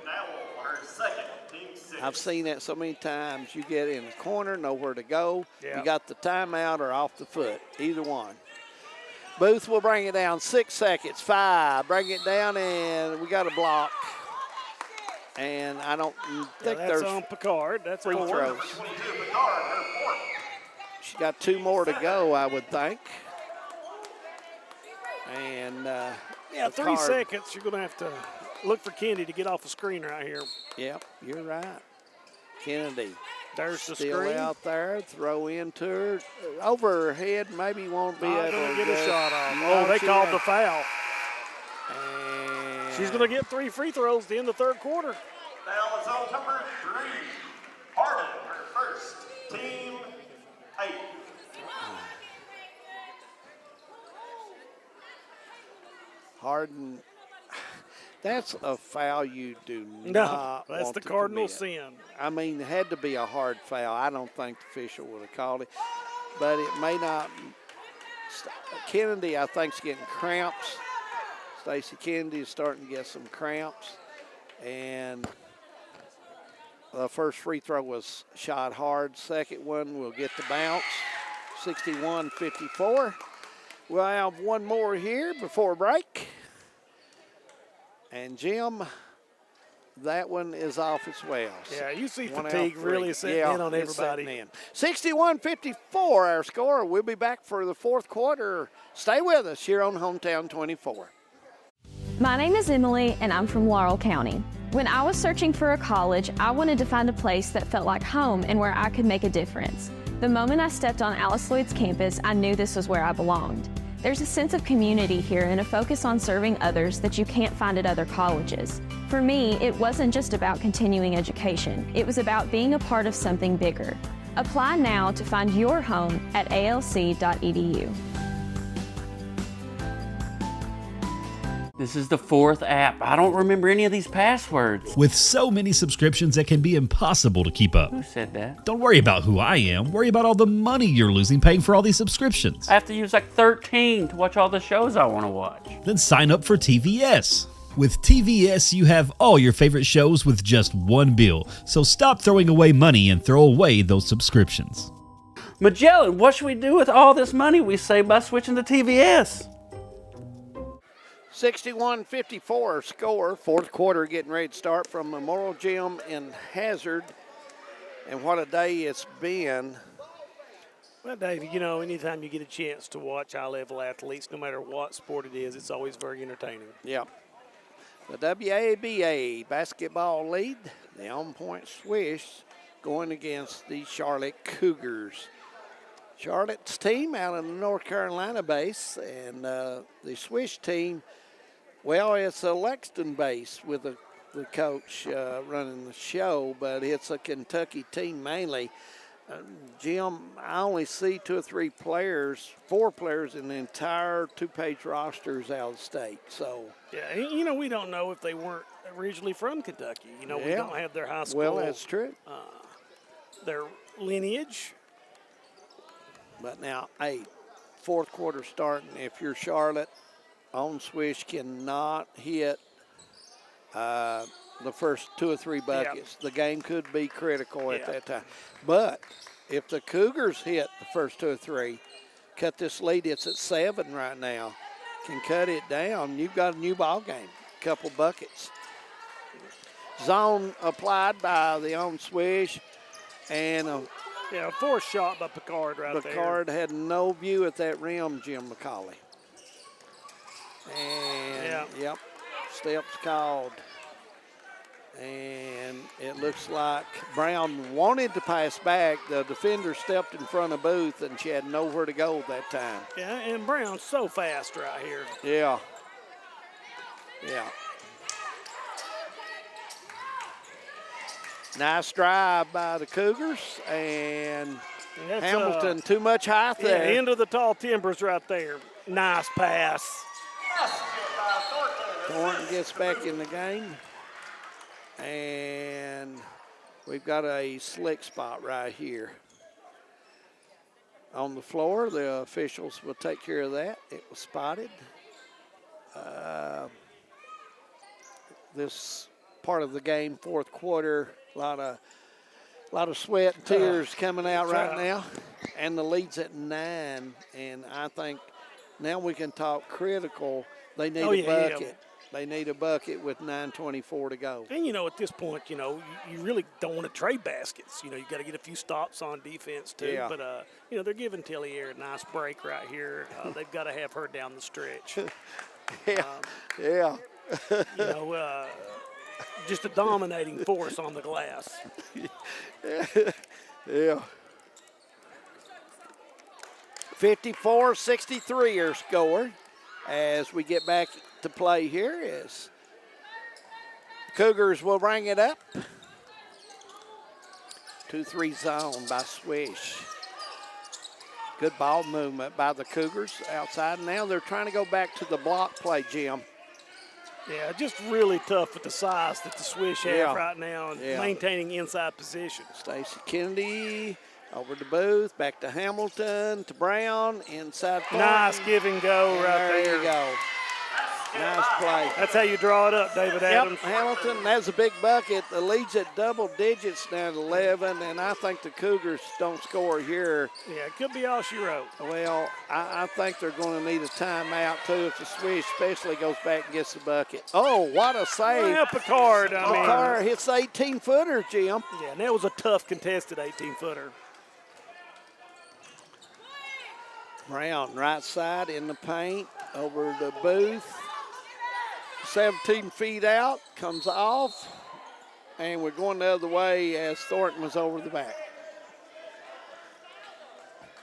I've seen that so many times. You get in the corner, nowhere to go. Yeah. You got the timeout or off the foot, either one. Booth will bring it down. 6 seconds, 5. Bring it down, and we got a block. And I don't think that's there's on Picard. That's free 4. throws. She's got 2 more to go, I would think. And 3 Picard. seconds. You're going to have to look for Kennedy to get off the screen right here. Yep, you're right. Kennedy. There's the Still screen. out there. Throw into her. Over her head. Maybe won't be able Going to to get a shot off. No, Oh, they she called the won't. foul. And She's going to get 3 free throws to end the third quarter. Foul is on number 3. Harden, her first. Team 8. Harden. That's a foul you do No, not that's want the to cardinal commit. sin. I mean, it had to be a hard foul. I don't think the official would have called it, but it may not. Kennedy, I think, is getting cramps. Stacy Kennedy is starting to get some cramps, and The first free throw was shot hard. Second one will get the bounce. 61-54. We'll have one more here before break. And Jim, that one is off as well. Yeah, you see One fatigue out, really setting in on it's everybody. setting in. 61-54 our score. We'll be back for the fourth quarter. Stay with us here on Hometown 24. My name is Emily, and I'm from Laurel County. When I was searching for a college, I wanted to find a place that felt like home and where I could make a difference. The moment I stepped on Alice Lloyd's campus, I knew this was where I belonged. There's a sense of community here and a focus on serving others that you can't find at other colleges. For me, it wasn't just about continuing education. It was about being a part of something bigger. Apply now to find your home at alc.edu. This is the fourth app. I don't remember any of these passwords. With so many subscriptions, it can be impossible to keep up. Who said that? Don't worry about who I am. Worry about all the money you're losing paying for all these subscriptions. I have to use like 13 to watch all the shows I want to watch. Then sign up for TVS. With TVS, you have all your favorite shows with just one bill. So stop throwing away money and throw away those subscriptions. Magellan, what should we do with all this money we save by switching to TVS? 61-54 score. Fourth quarter getting ready to start from Memorial Gym in Hazard. And what a day it's been. Well, Dave, you know, anytime you get a chance to watch high-level athletes, no matter what sport it is, it's always very entertaining. Yeah. The WABA basketball lead, the Onpoint Swish, going against the Charlotte Cougars. Charlotte's team out of the North Carolina base, and the Swish team, well, it's a Lexington base with the coach running the show, but it's a Kentucky team mainly. Jim, I only see 2 or 3 players, 4 players in the entire 2-page rosters out of state. So yeah, you know, we don't know if they weren't originally from Kentucky. You know, we don't have their high school. Well, that's true. Their lineage. But now, hey, fourth quarter starting. If you're Charlotte, on Swish cannot hit the first 2 or 3 buckets. The game could be critical at that time. But if the Cougars hit the first 2 or 3, cut this lead, it's at 7 right now, can cut it down, you've got a new ball game, couple buckets. Zone applied by the on Swish, and a forced shot by Picard right there. Picard had no view at that rim, Jim McCauley. And, steps called. And it looks like Brown wanted to pass back. The defender stepped in front of Booth, and she had nowhere to go that time. Yeah, and Brown's so fast right here. Yeah. Nice drive by the Cougars, and Hamilton too much height there. Into the tall timbers right there. Nice pass. Thornton gets back in the game. And we've got a slick spot right here. On the floor, the officials will take care of that. It was spotted. This part of the game, fourth quarter, a lot of sweat and tears coming out right now. And the lead's at 9. And I think now we can talk critical. They need a bucket. Yeah. They need a bucket with 9:24 to go. And, you know, at this point, you know, you really don't want to trade baskets. You know, you got to get a few stops on defense, too. Yeah. But, you know, they're giving Tellier a nice break right here. They've got to have her down the stretch. You know, just a dominating force on the glass. Yeah. 54-63 your score. As we get back to play here, is Cougars will bring it up. 2-3 zone by Swish. Good ball movement by the Cougars outside. Now they're trying to go back to the block play, Jim. Yeah, just really tough with the size that the Swish have right now and maintaining inside position. Stacey Kennedy over to Booth, back to Hamilton, to Brown, inside. Nice give and go right there. There you go. Nice play. That's how you draw it up, David Adams. Yep, Hamilton, that's a big bucket. The lead's at double digits now at 11, and I think the Cougars don't score here. Yeah, it could be all she wrote. Well, I think they're going to need a timeout, too, if the Swish especially goes back and gets the bucket. Oh, what a save. Well, Picard, Picard hits the 18-footer, Jim. Yeah, and that was a tough contested 18-footer. Brown, right side in the paint, over to Booth. 17 feet out, comes off, and we're going the other way as Thornton was over the back.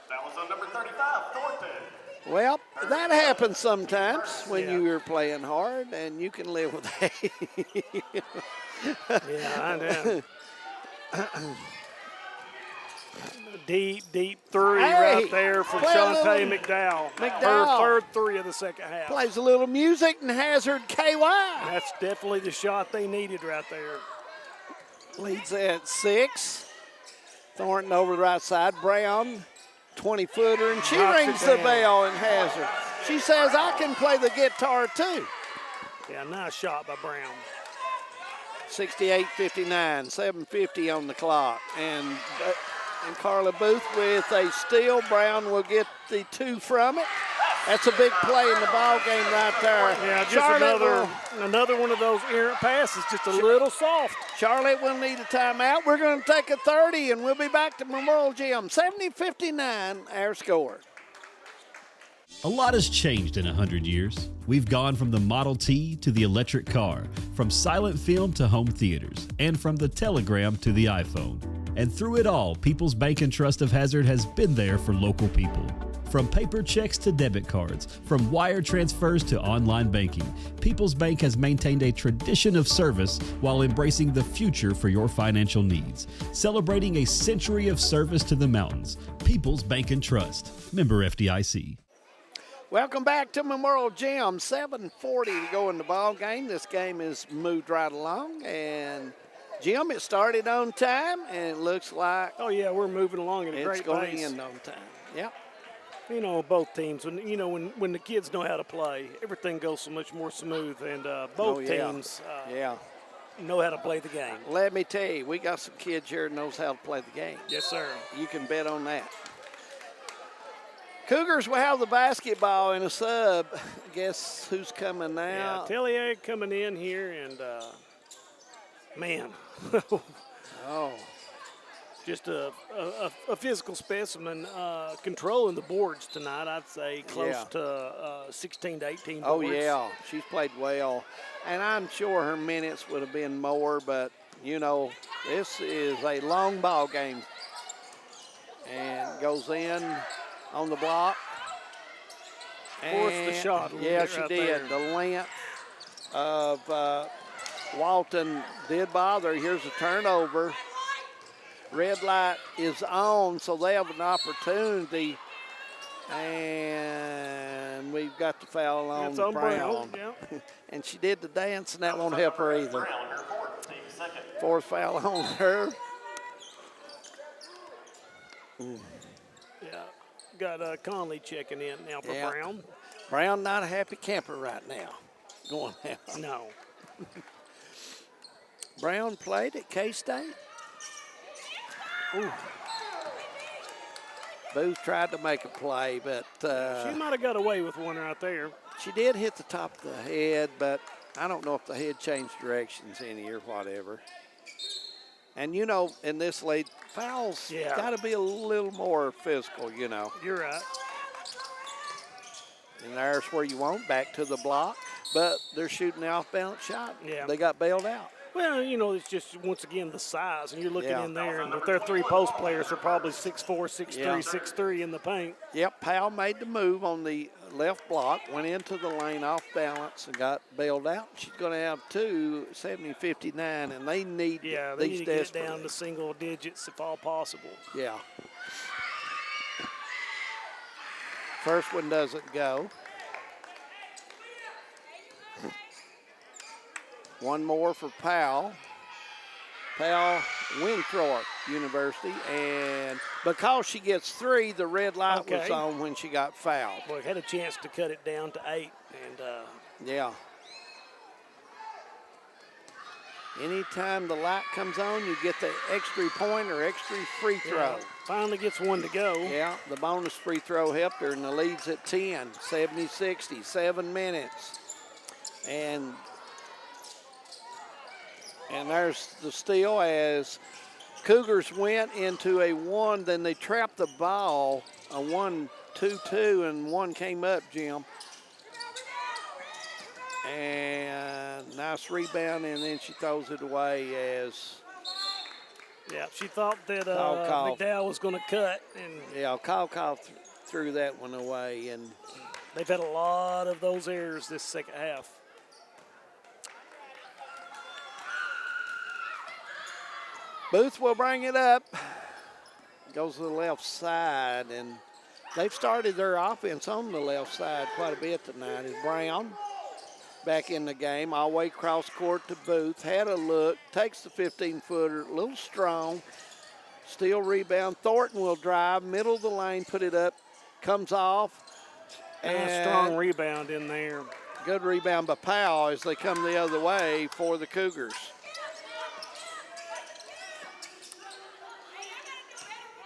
That was on number 35, Thornton. Well, that happens sometimes when you're playing hard, and you can live with that. Yeah, I know. Deep three right there from Shantae McDowell. Her third three of the second half. Plays a little music and Hazard KY. That's definitely the shot they needed right there. Leads at 6. Thornton over the right side. Brown, 20-footer, and she rings the bell and Hazard. She says, I can play the guitar too. Yeah, nice shot by Brown. 68-59, 7:50 on the clock. And Carla Booth with a steal. Brown will get the 2 from it. That's a big play in the ball game right there. Yeah, just another one of those errant passes, just a little soft. Charlotte will need a timeout. We're going to take a 30, and we'll be back to Memorial Gym. 70-59, our score. A lot has changed in 100 years. We've gone from the Model T to the electric car, from silent film to home theaters, and from the telegram to the iPhone. And through it all, People's Bank and Trust of Hazard has been there for local people. From paper checks to debit cards, from wire transfers to online banking, People's Bank has maintained a tradition of service while embracing the future for your financial needs. Celebrating a century of service to the mountains. People's Bank and Trust. Member FDIC. Welcome back to Memorial Gym. 7:40 to go in the ball game. This game is moved right along, and Jim, it started on time, and it looks like we're moving along at a great pace. It's going to end on time. Yep. You know, both teams, when the kids know how to play, everything goes so much more smooth, and both teams know how to play the game. Let me tell you, we got some kids here that knows how to play the game. Yes, sir. You can bet on that. Cougars will have the basketball in a sub. Guess who's coming now? Yeah, Tellier coming in here, and man. Just a physical specimen, controlling the boards tonight. I'd say close to 16 to 18 boards. Oh, yeah. She's played well. And I'm sure her minutes would have been more, but, you know, this is a long ball game. And goes in on the block. Forced the shot a little bit she right did. there. The length of Walton did bother. Here's a turnover. Red light is on, so they have an opportunity. And we've got the foul on Brown. And she did the dance, and that won't help her either. Fourth foul on her. Yeah, got Conley checking in now for Brown. Brown not a happy camper right now. Going out. No. Brown played at K-State. Booth tried to make a play, but she might have got away with one right there. She did hit the top of the head, but I don't know if the head changed directions any or whatever. And, you know, in this league, fouls got to be a little more physical, you know. You're right. And there's where you want, back to the block. But they're shooting the off-balance shot. Yeah. They got bailed out. Well, you know, it's just, once again, the size. And you're looking in there, and their 3 post players are probably 6'4", 6'3", 6'3" in the paint. Yep, Powell made the move on the left block, went into the lane off balance and got bailed out. She's going to have 2, 70-59, and they need they these need to get it down to single digits if all possible. Yeah. First one doesn't go. One more for Powell. Powell, Winthrop University, and because she gets 3, the red light was on when she got fouled. Boy, had a chance to cut it down to 8, and Yeah. Anytime the light comes on, you get the extra point or extra free throw. Yeah, finally gets one to go. Yeah, the bonus free throw helped her, and the lead's at 10, 70-60, 7 minutes. And there's the steal as Cougars went into a 1, then they trapped the ball, a 1-2-2, and 1 came up, Jim. And nice rebound, and then she throws it away as yeah, she thought that Kyle. McDowell was going to cut. And yeah, Kyle threw that one away. And they've had a lot of those errors this second half. Booth will bring it up. Goes to the left side, and they've started their offense on the left side quite a bit tonight. Is Brown back in the game, all the way across court to Booth. Had a look, takes the 15-footer, a little strong. Steal rebound. Thornton will drive, middle of the lane, put it up, comes off. And a strong rebound in there. Good rebound by Powell as they come the other way for the Cougars.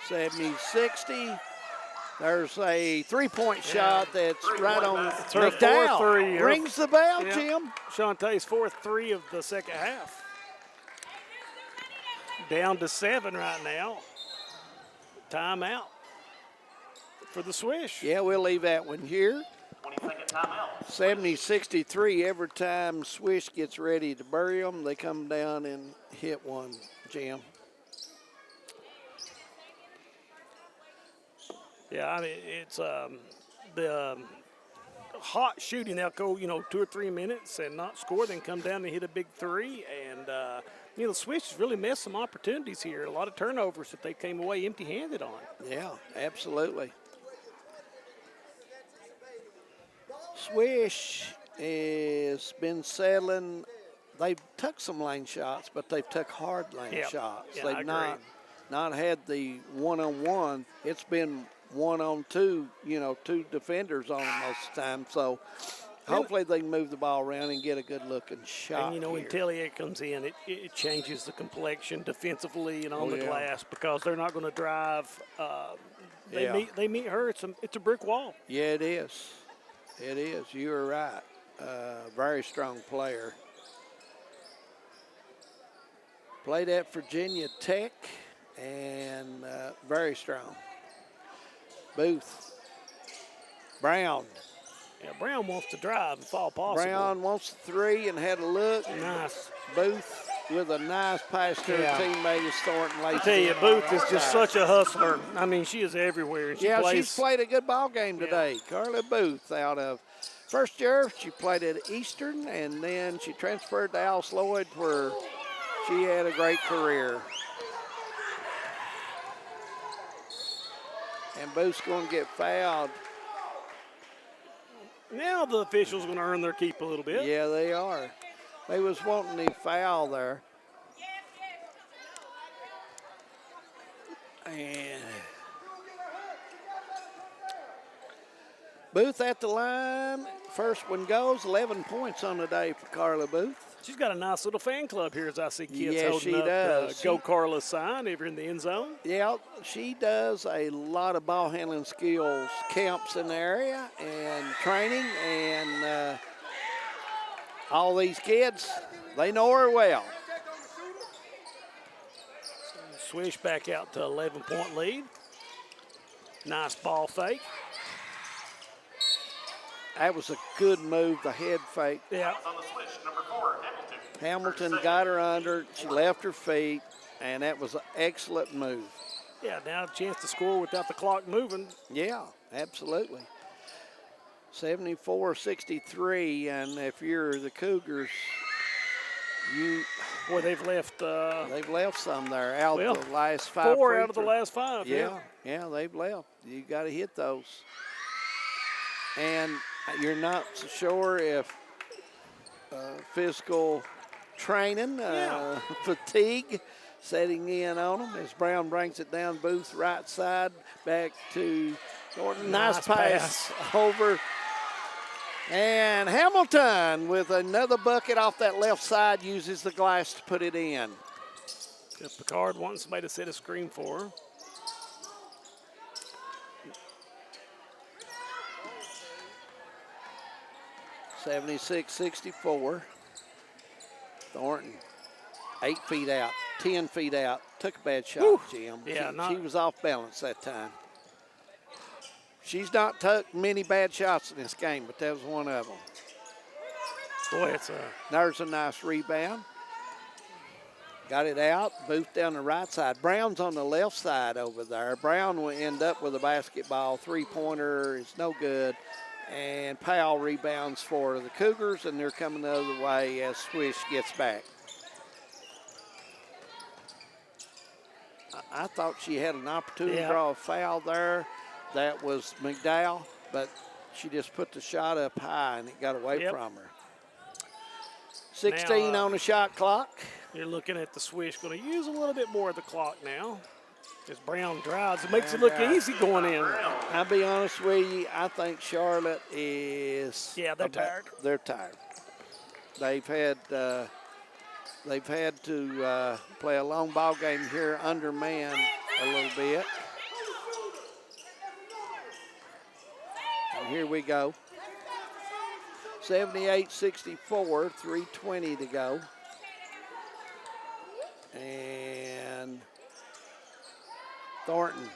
70-60. There's a three-point shot that's right on McDowell. Rings the bell, Jim. Shantae's 4th 3 of the second half. Down to 7 right now. Timeout for the Swish. Yeah, we'll leave that one here. 20-second timeout. 70-63. Every time Swish gets ready to bury them, they come down and hit one, Jim. Yeah, I mean, it's the hot shooting. They'll go, 2 or 3 minutes and not score, then come down and hit a big 3. And, the Swish has really missed some opportunities here. A lot of turnovers that they came away empty-handed on. Yeah, absolutely. Swish has been settling. They've took some lane shots, but they've took hard lane shots. Yeah, They've not had the one-on-one. It's been 1-on-2, 2 defenders on them most of the time. So hopefully they can move the ball around and get a good-looking shot. And, when Tellier comes in, it changes the complexion defensively and on the glass because they're not going to drive. They meet her. It's a brick wall. Yeah, it is. It is. You are right. Very strong player. Played at Virginia Tech and very strong. Booth. Brown. Yeah, Brown wants to drive if all possible. Brown wants the 3 and had a look. Nice. Booth with a nice pass to her teammate as Thornton lays. I tell you, Booth is just such a hustler. I mean, she is everywhere. She's played a good ball game today. Carla Booth out of first year. She played at Eastern, and then she transferred to Alice Lloyd where she had a great career. And Booth's going to get fouled. Now the officials are going to earn their keep a little bit. Yeah, they are. They was wanting the foul there. And Booth at the line. First one goes. 11 points on the day for Carla Booth. She's got a nice little fan club here as I see kids Yeah, holding she up does. Go Carla sign over in the end zone. Yeah, she does a lot of ball handling skills camps in the area and training, and all these kids, they know her well. Swish back out to 11-point lead. Nice ball fake. That was a good move, the head fake. Yeah. On the switch, number 4, Hamilton. Hamilton got her under. She left her feet, and that was an excellent move. Yeah, now a chance to score without the clock moving. Yeah, absolutely. 74-63, and if you're the Cougars, Boy, they've left. They've left some there out well, the last 5. 4 out of the last 5. Yeah, they've left. You got to hit those. And you're not so sure if physical training, fatigue setting in on them as Brown brings it down Booth right side back to Thornton. Nice pass over And Hamilton with another bucket off that left side uses the glass to put it in. If Picard wants somebody to set a screen for her. (76-64). Thornton, 8 feet out, 10 feet out. Took a bad shot, Whew. Jim. Yeah, she was off balance that time. She's not took many bad shots in this game, but that was one of them. Boy, it's There's a nice rebound. Got it out, Booth down the right side. Brown's on the left side over there. Brown will end up with a basketball. Three-pointer is no good. And Powell rebounds for the Cougars, and they're coming the other way as Swish gets back. I thought she had an opportunity to draw a foul there. That was McDowell, but she just put the shot up high, and it got away from her. 16 on the shot clock. You're looking at the Swish. Going to use a little bit more of the clock now. As Brown drives, it makes it look easy going in. I'll be honest with you, I think Charlotte is. Yeah, they're tired. They're tired. They've had to play a long ball game here, undermanned a little bit. And here we go. 78-64, 3:20 to go. And Thornton,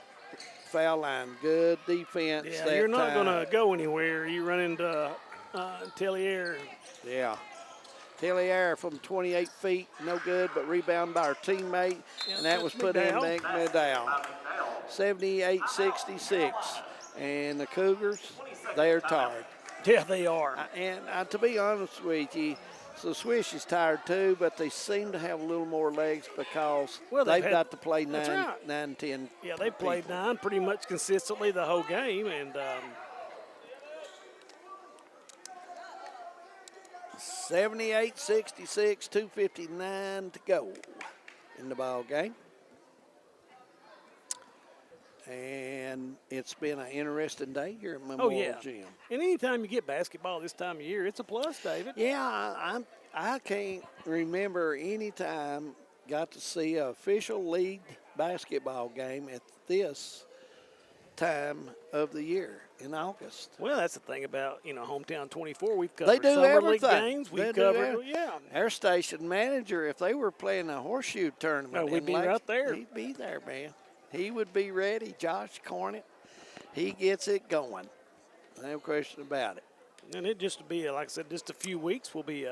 foul line, good defense. Yeah, you're not going to go anywhere. You run into Tellier. Yeah. Tellier from 28 feet, no good, but rebound by our teammate, and that was put in McDowell. 78-66, and the Cougars, they are tired. Yeah, they are. And to be honest with you, so Swish is tired too, but they seem to have a little more legs because they've got to play 9, 10. Yeah, they played 9 pretty much consistently the whole game, and 78-66, 2:59 to go in the ball game. And it's been an interesting day here at Memorial Gym. And anytime you get basketball this time of year, it's a plus, David. Yeah, I can't remember any time got to see an official league basketball game at this time of the year in August. Well, that's the thing about, Hometown 24. We've covered they do summer everything. league games. We've covered, Our station manager, if they were playing a horseshoe tournament, we'd be right there. He'd be there, man. He would be ready. Josh Cornett, he gets it going. No question about it. And it just to be, like I said, just a few weeks, we'll be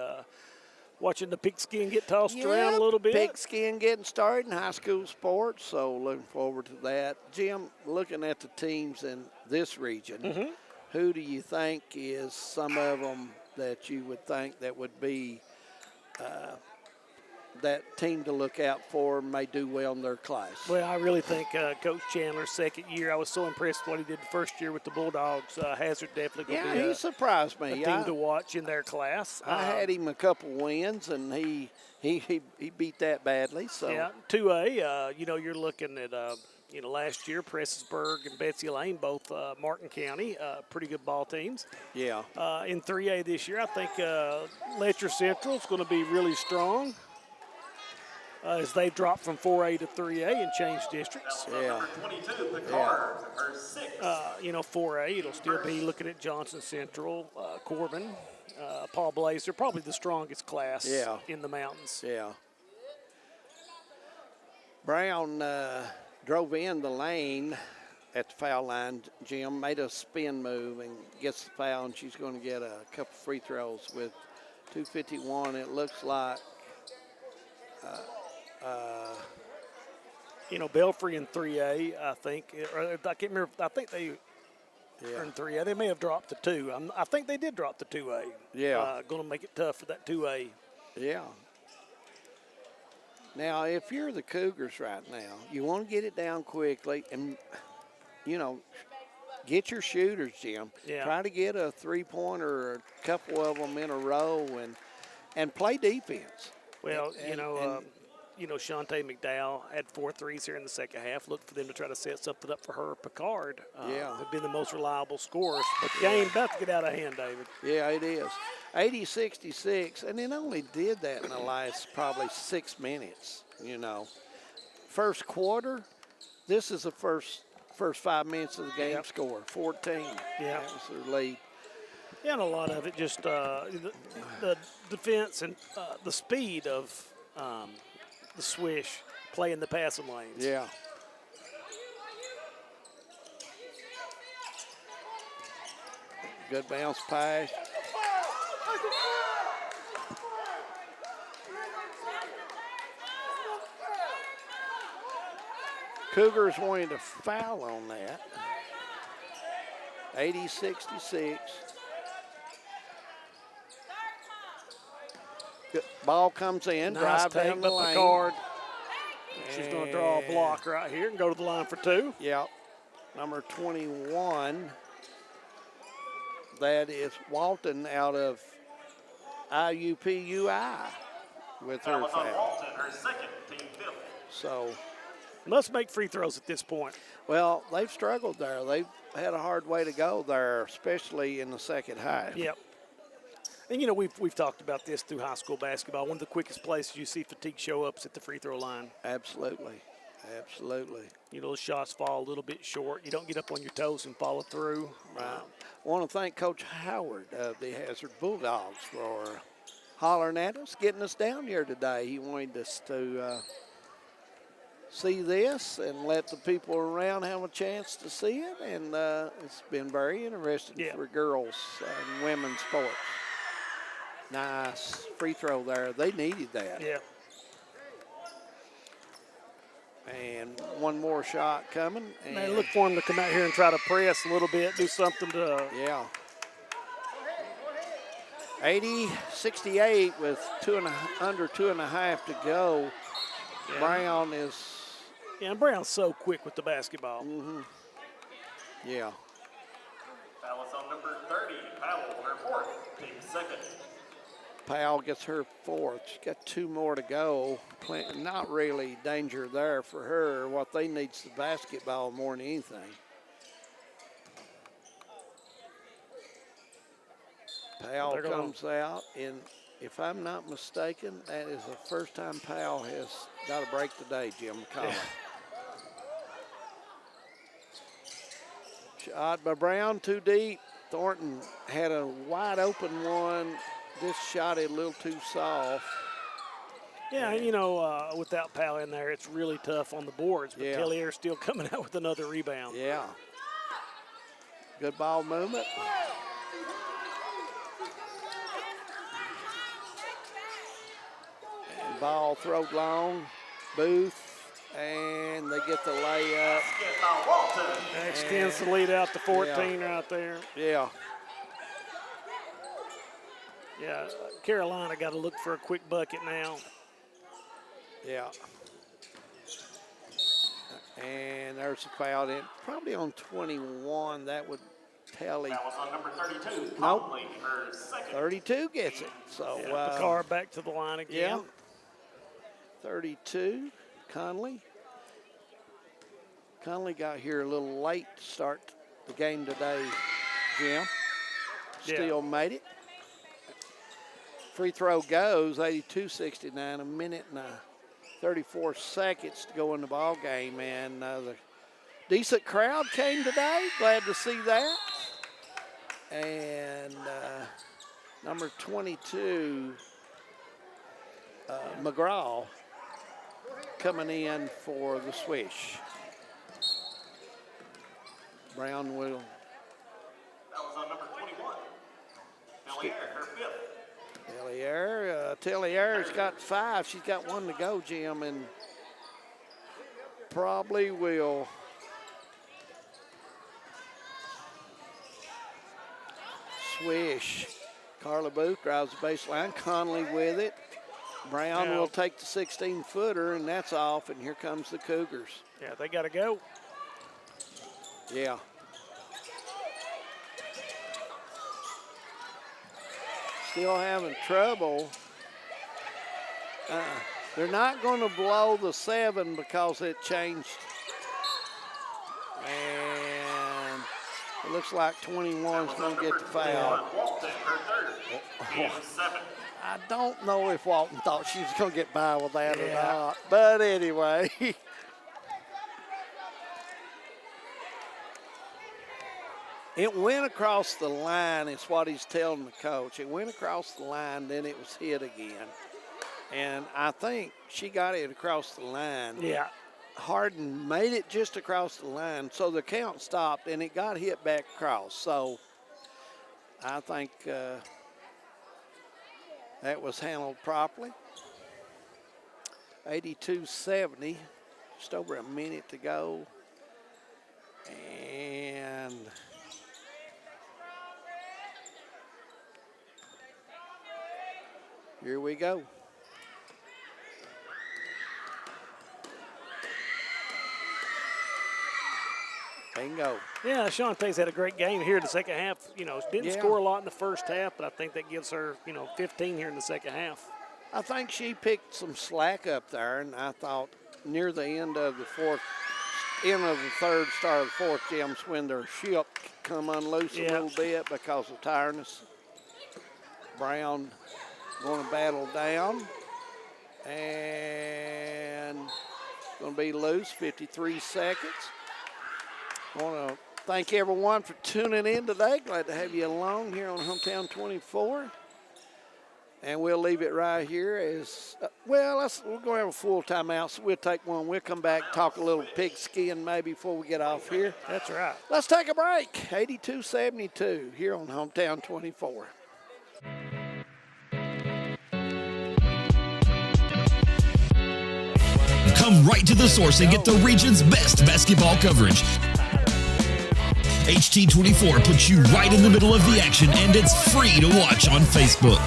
watching the pigskin get tossed around a little bit. Pigskin getting started in high school sports, so looking forward to that. Jim, looking at the teams in this region, who do you think is some of them that you would think that would be that team to look out for, may do well in their class? Well, I really think Coach Chandler's second year, I was so impressed with what he did the first year with the Bulldogs. Hazard definitely going to be he surprised me. a team to watch in their class. I had him a couple wins, and he beat that badly. So yeah, 2A, you're looking at last year, Prestonsburg and Betsy Lane, both Martin County, pretty good ball teams. Yeah. In 3A this year, I think Letcher Central is going to be really strong. As they've dropped from 4A to 3A and changed districts. Yeah. 4A, it'll still be looking at Johnson Central, Corbin, Paul Blazer, probably the strongest class in the mountains. Yeah. Brown drove in the lane at the foul line. Jim made a spin move and gets the foul, and she's going to get a couple free throws with 2:51. It looks like. Belfry in 3A, I think. I can't remember. I think they are in 3A. They may have dropped to 2. I think they did drop to 2A. Yeah. Going to make it tough for that 2A. Yeah. Now, if you're the Cougars right now, you want to get it down quickly and, get your shooters, Jim. Yeah. Try to get a three-pointer or a couple of them in a row and play defense. Well, Shantae McDowell had 4 threes here in the second half. Look for them to try to set something up for her. Picard have been the most reliable scorers. But the game about to get out of hand, David. Yeah, it is. 80-66, and it only did that in the last probably 6 minutes, First quarter, this is the first 5 minutes of the game score, 14. Yeah. That was their lead. Yeah, and a lot of it just the defense and the speed of the Swish playing the passing lanes. Yeah. Good bounce pass. Cougars wanted a foul on that. 80-66. Good. Ball comes in, Nice drive down take the up lane. the card. She's going to draw a block right here and go to the line for 2. Yep. Number 21. That is Walton out of IUPUI with her That was on foul. Walton, her second, team 5th. So, must make free throws at this point. well, they've struggled there. They've had a hard way to go there, especially in the second half. Yep. And, we've talked about this through high school basketball. One of the quickest places you see fatigue show up is at the free throw line. Absolutely. Absolutely. Those shots fall a little bit short. You don't get up on your toes and follow through. Right. I want to thank Coach Howard of the Hazard Bulldogs for hollering at us, getting us down here today. He wanted us to see this and let the people around have a chance to see it, and it's been very interesting for girls and women's sports. Nice free throw there. They needed that. Yeah. And one more shot coming. And Man, look for him to come out here and try to press a little bit, do something to. Yeah. 80-68 with under 2.5 to go. Yeah. Brown is. Yeah, and Brown's so quick with the basketball. Mm-hmm. Yeah. Foul is on number 30, Powell, her 4th, team 2nd. Powell gets her 4th. She's got 2 more to go. Not really danger there for her. What they need is the basketball more than anything. Powell comes out, and if I'm not mistaken, that is the first time Powell has got a break today, Jim McCullough. Shot by Brown, too deep. Thornton had a wide open one. This shot it a little too soft. Yeah, without Powell in there, it's really tough on the boards. But Tellier's still coming out with another rebound. Yeah. Good ball movement. And ball thrown long. Booth, and they get the layup. That extends the lead out to 14 right there. Yeah. Yeah, Carolina got to look for a quick bucket now. Yeah. And there's a foul in, probably on 21. That would tally. That was on number 32. Nope. Conley, her 2nd. 32 gets it. So Picard back to the line again. Yeah. 32, Conley. Conley got here a little late to start the game today, Jim. Still made it. Free throw goes, 82-69, a minute and 34 seconds to go in the ball game. And the decent crowd came today. Glad to see that. And number 22, McGraw, coming in for the Swish. Brown will. That was on number 21. Tellier, her 5th. Tellier's got 5. She's got 1 to go, Jim, and probably will swish. Carla Booth drives the baseline. Conley with it. Brown will take the 16-footer, and that's off, and here comes the Cougars. Yeah, they got to go. Yeah. Still having trouble. They're not going to blow the 7 because it changed. And it looks like 21's going to get the foul. I don't know if Walton thought she was going to get by with that or not. But anyway. It went across the line, is what he's telling the coach. It went across the line, then it was hit again. And I think she got it across the line. Yeah. Harden made it just across the line, so the count stopped, and it got hit back across. So I think that was handled properly. 82-70, just over a minute to go. And here we go. Bingo. Yeah, Shantae's had a great game here in the second half. You know, didn't score a lot in the first half, but I think that gives her, 15 here in the second half. I think she picked some slack up there, and I thought near the end of the third, start of the fourth, Jim's when their ship come unloose a little bit because of tiredness. Brown going to battle down, and going to be loose, 53 seconds. I want to thank everyone for tuning in today. Glad to have you along here on Hometown 24. And we'll leave it right here as, we're going to have a full timeout, so we'll take one. We'll come back, talk a little pigskin maybe before we get off here. That's right. Let's take a break. 82-72 here on Hometown 24. Come right to the source and get the region's best basketball coverage. HT24 puts you right in the middle of the action, and it's free to watch on Facebook.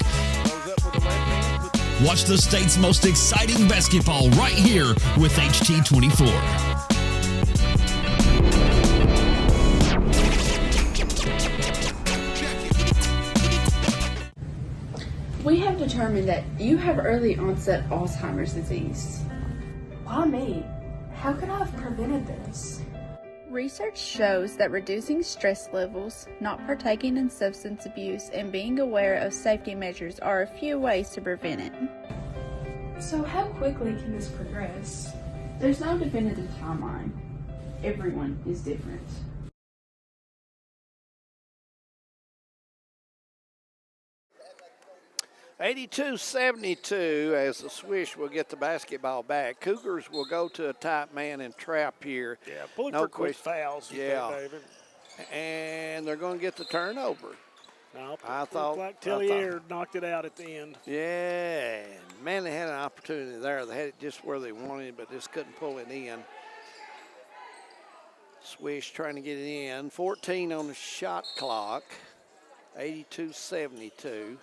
Watch the state's most exciting basketball right here with HT24. We have determined that you have early onset Alzheimer's disease. Why me? How could I have prevented this? Research shows that reducing stress levels, not partaking in substance abuse, and being aware of safety measures are a few ways to prevent it. So how quickly can this progress? There's no definitive timeline. Everyone is different. (82-72) as the Swish will get the basketball back. Cougars will go to a tight man and trap here. Yeah, pulling for quick fouls. David. And they're going to get the turnover. No, I thought like Tellier knocked it out at the end. Yeah, man, they had an opportunity there. They had it just where they wanted it, but just couldn't pull it in. Swish trying to get it in. 14 on the shot clock. 82-72.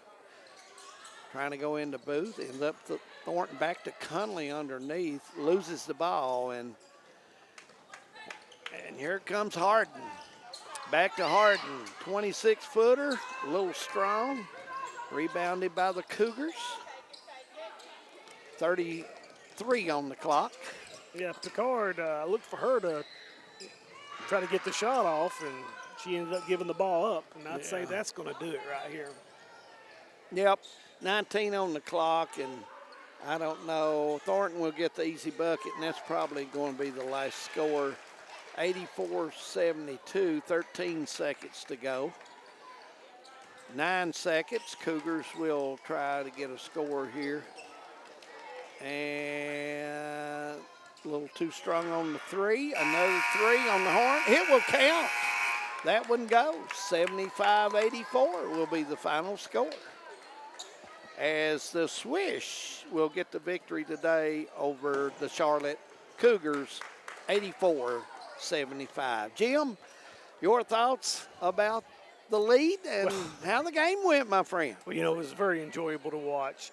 Trying to go into Booth, ends up Thornton back to Cunley underneath, loses the ball, and here comes Harden. Back to Harden, 26-footer, a little strong, rebounded by the Cougars. 33 on the clock. Yeah, Picard looked for her to try to get the shot off, and she ended up giving the ball up, and I'd say that's going to do it right here. Yep. 19 on the clock, and I don't know. Thornton will get the easy bucket, and that's probably going to be the last score. 84-72, 13 seconds to go. 9 seconds. Cougars will try to get a score here. And a little too strong on the three. Another three on the horn. It will count. That one goes. 75-84 will be the final score, as the Swish will get the victory today over the Charlotte Cougars, 84-75. Jim, your thoughts about the lead and how the game went, my friend? Well, it was very enjoyable to watch.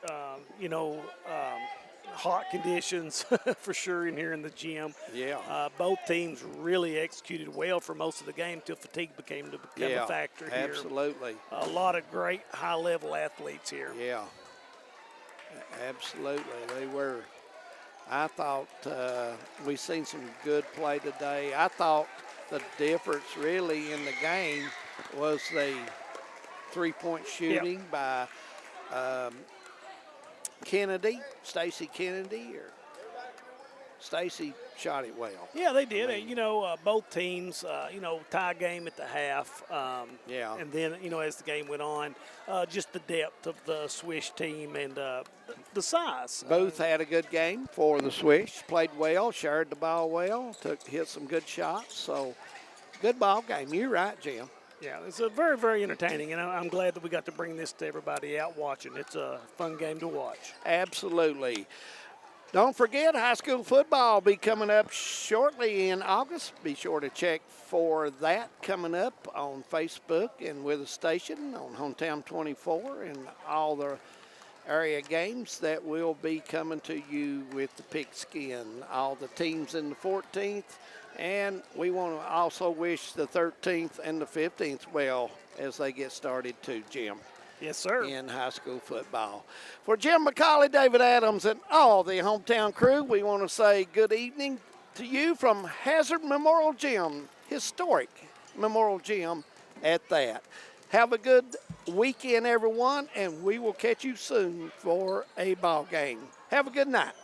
Hot conditions for sure in here in the gym. Yeah. Both teams really executed well for most of the game until fatigue became a factor here. Absolutely. A lot of great high-level athletes here. Yeah. Absolutely, they were. I thought we seen some good play today. I thought the difference really in the game was the three-point shooting by Kennedy, Stacy Kennedy, or Stacy shot it well. Yeah, they did. Both teams, tie game at the half. And then, as the game went on, just the depth of the Swish team and the size. Both had a good game for the Swish. Played well, shared the ball well, hit some good shots. So, good ball game. You're right, Jim. Yeah, it's a very, very entertaining, and I'm glad that we got to bring this to everybody out watching. It's a fun game to watch. Absolutely. Don't forget, high school football will be coming up shortly in August. Be sure to check for that coming up on Facebook and with the station on Hometown 24 and all the area games that will be coming to you with the pigskin. All the teams in the 14th. And we want to also wish the 13th and the 15th well as they get started too, Jim. Yes, sir. In high school football. For Jim McCauley, David Adams, and all the hometown crew, we want to say good evening to you from Hazard Memorial Gym, historic Memorial Gym at that. Have a good weekend, everyone, and we will catch you soon for a ball game. Have a good night.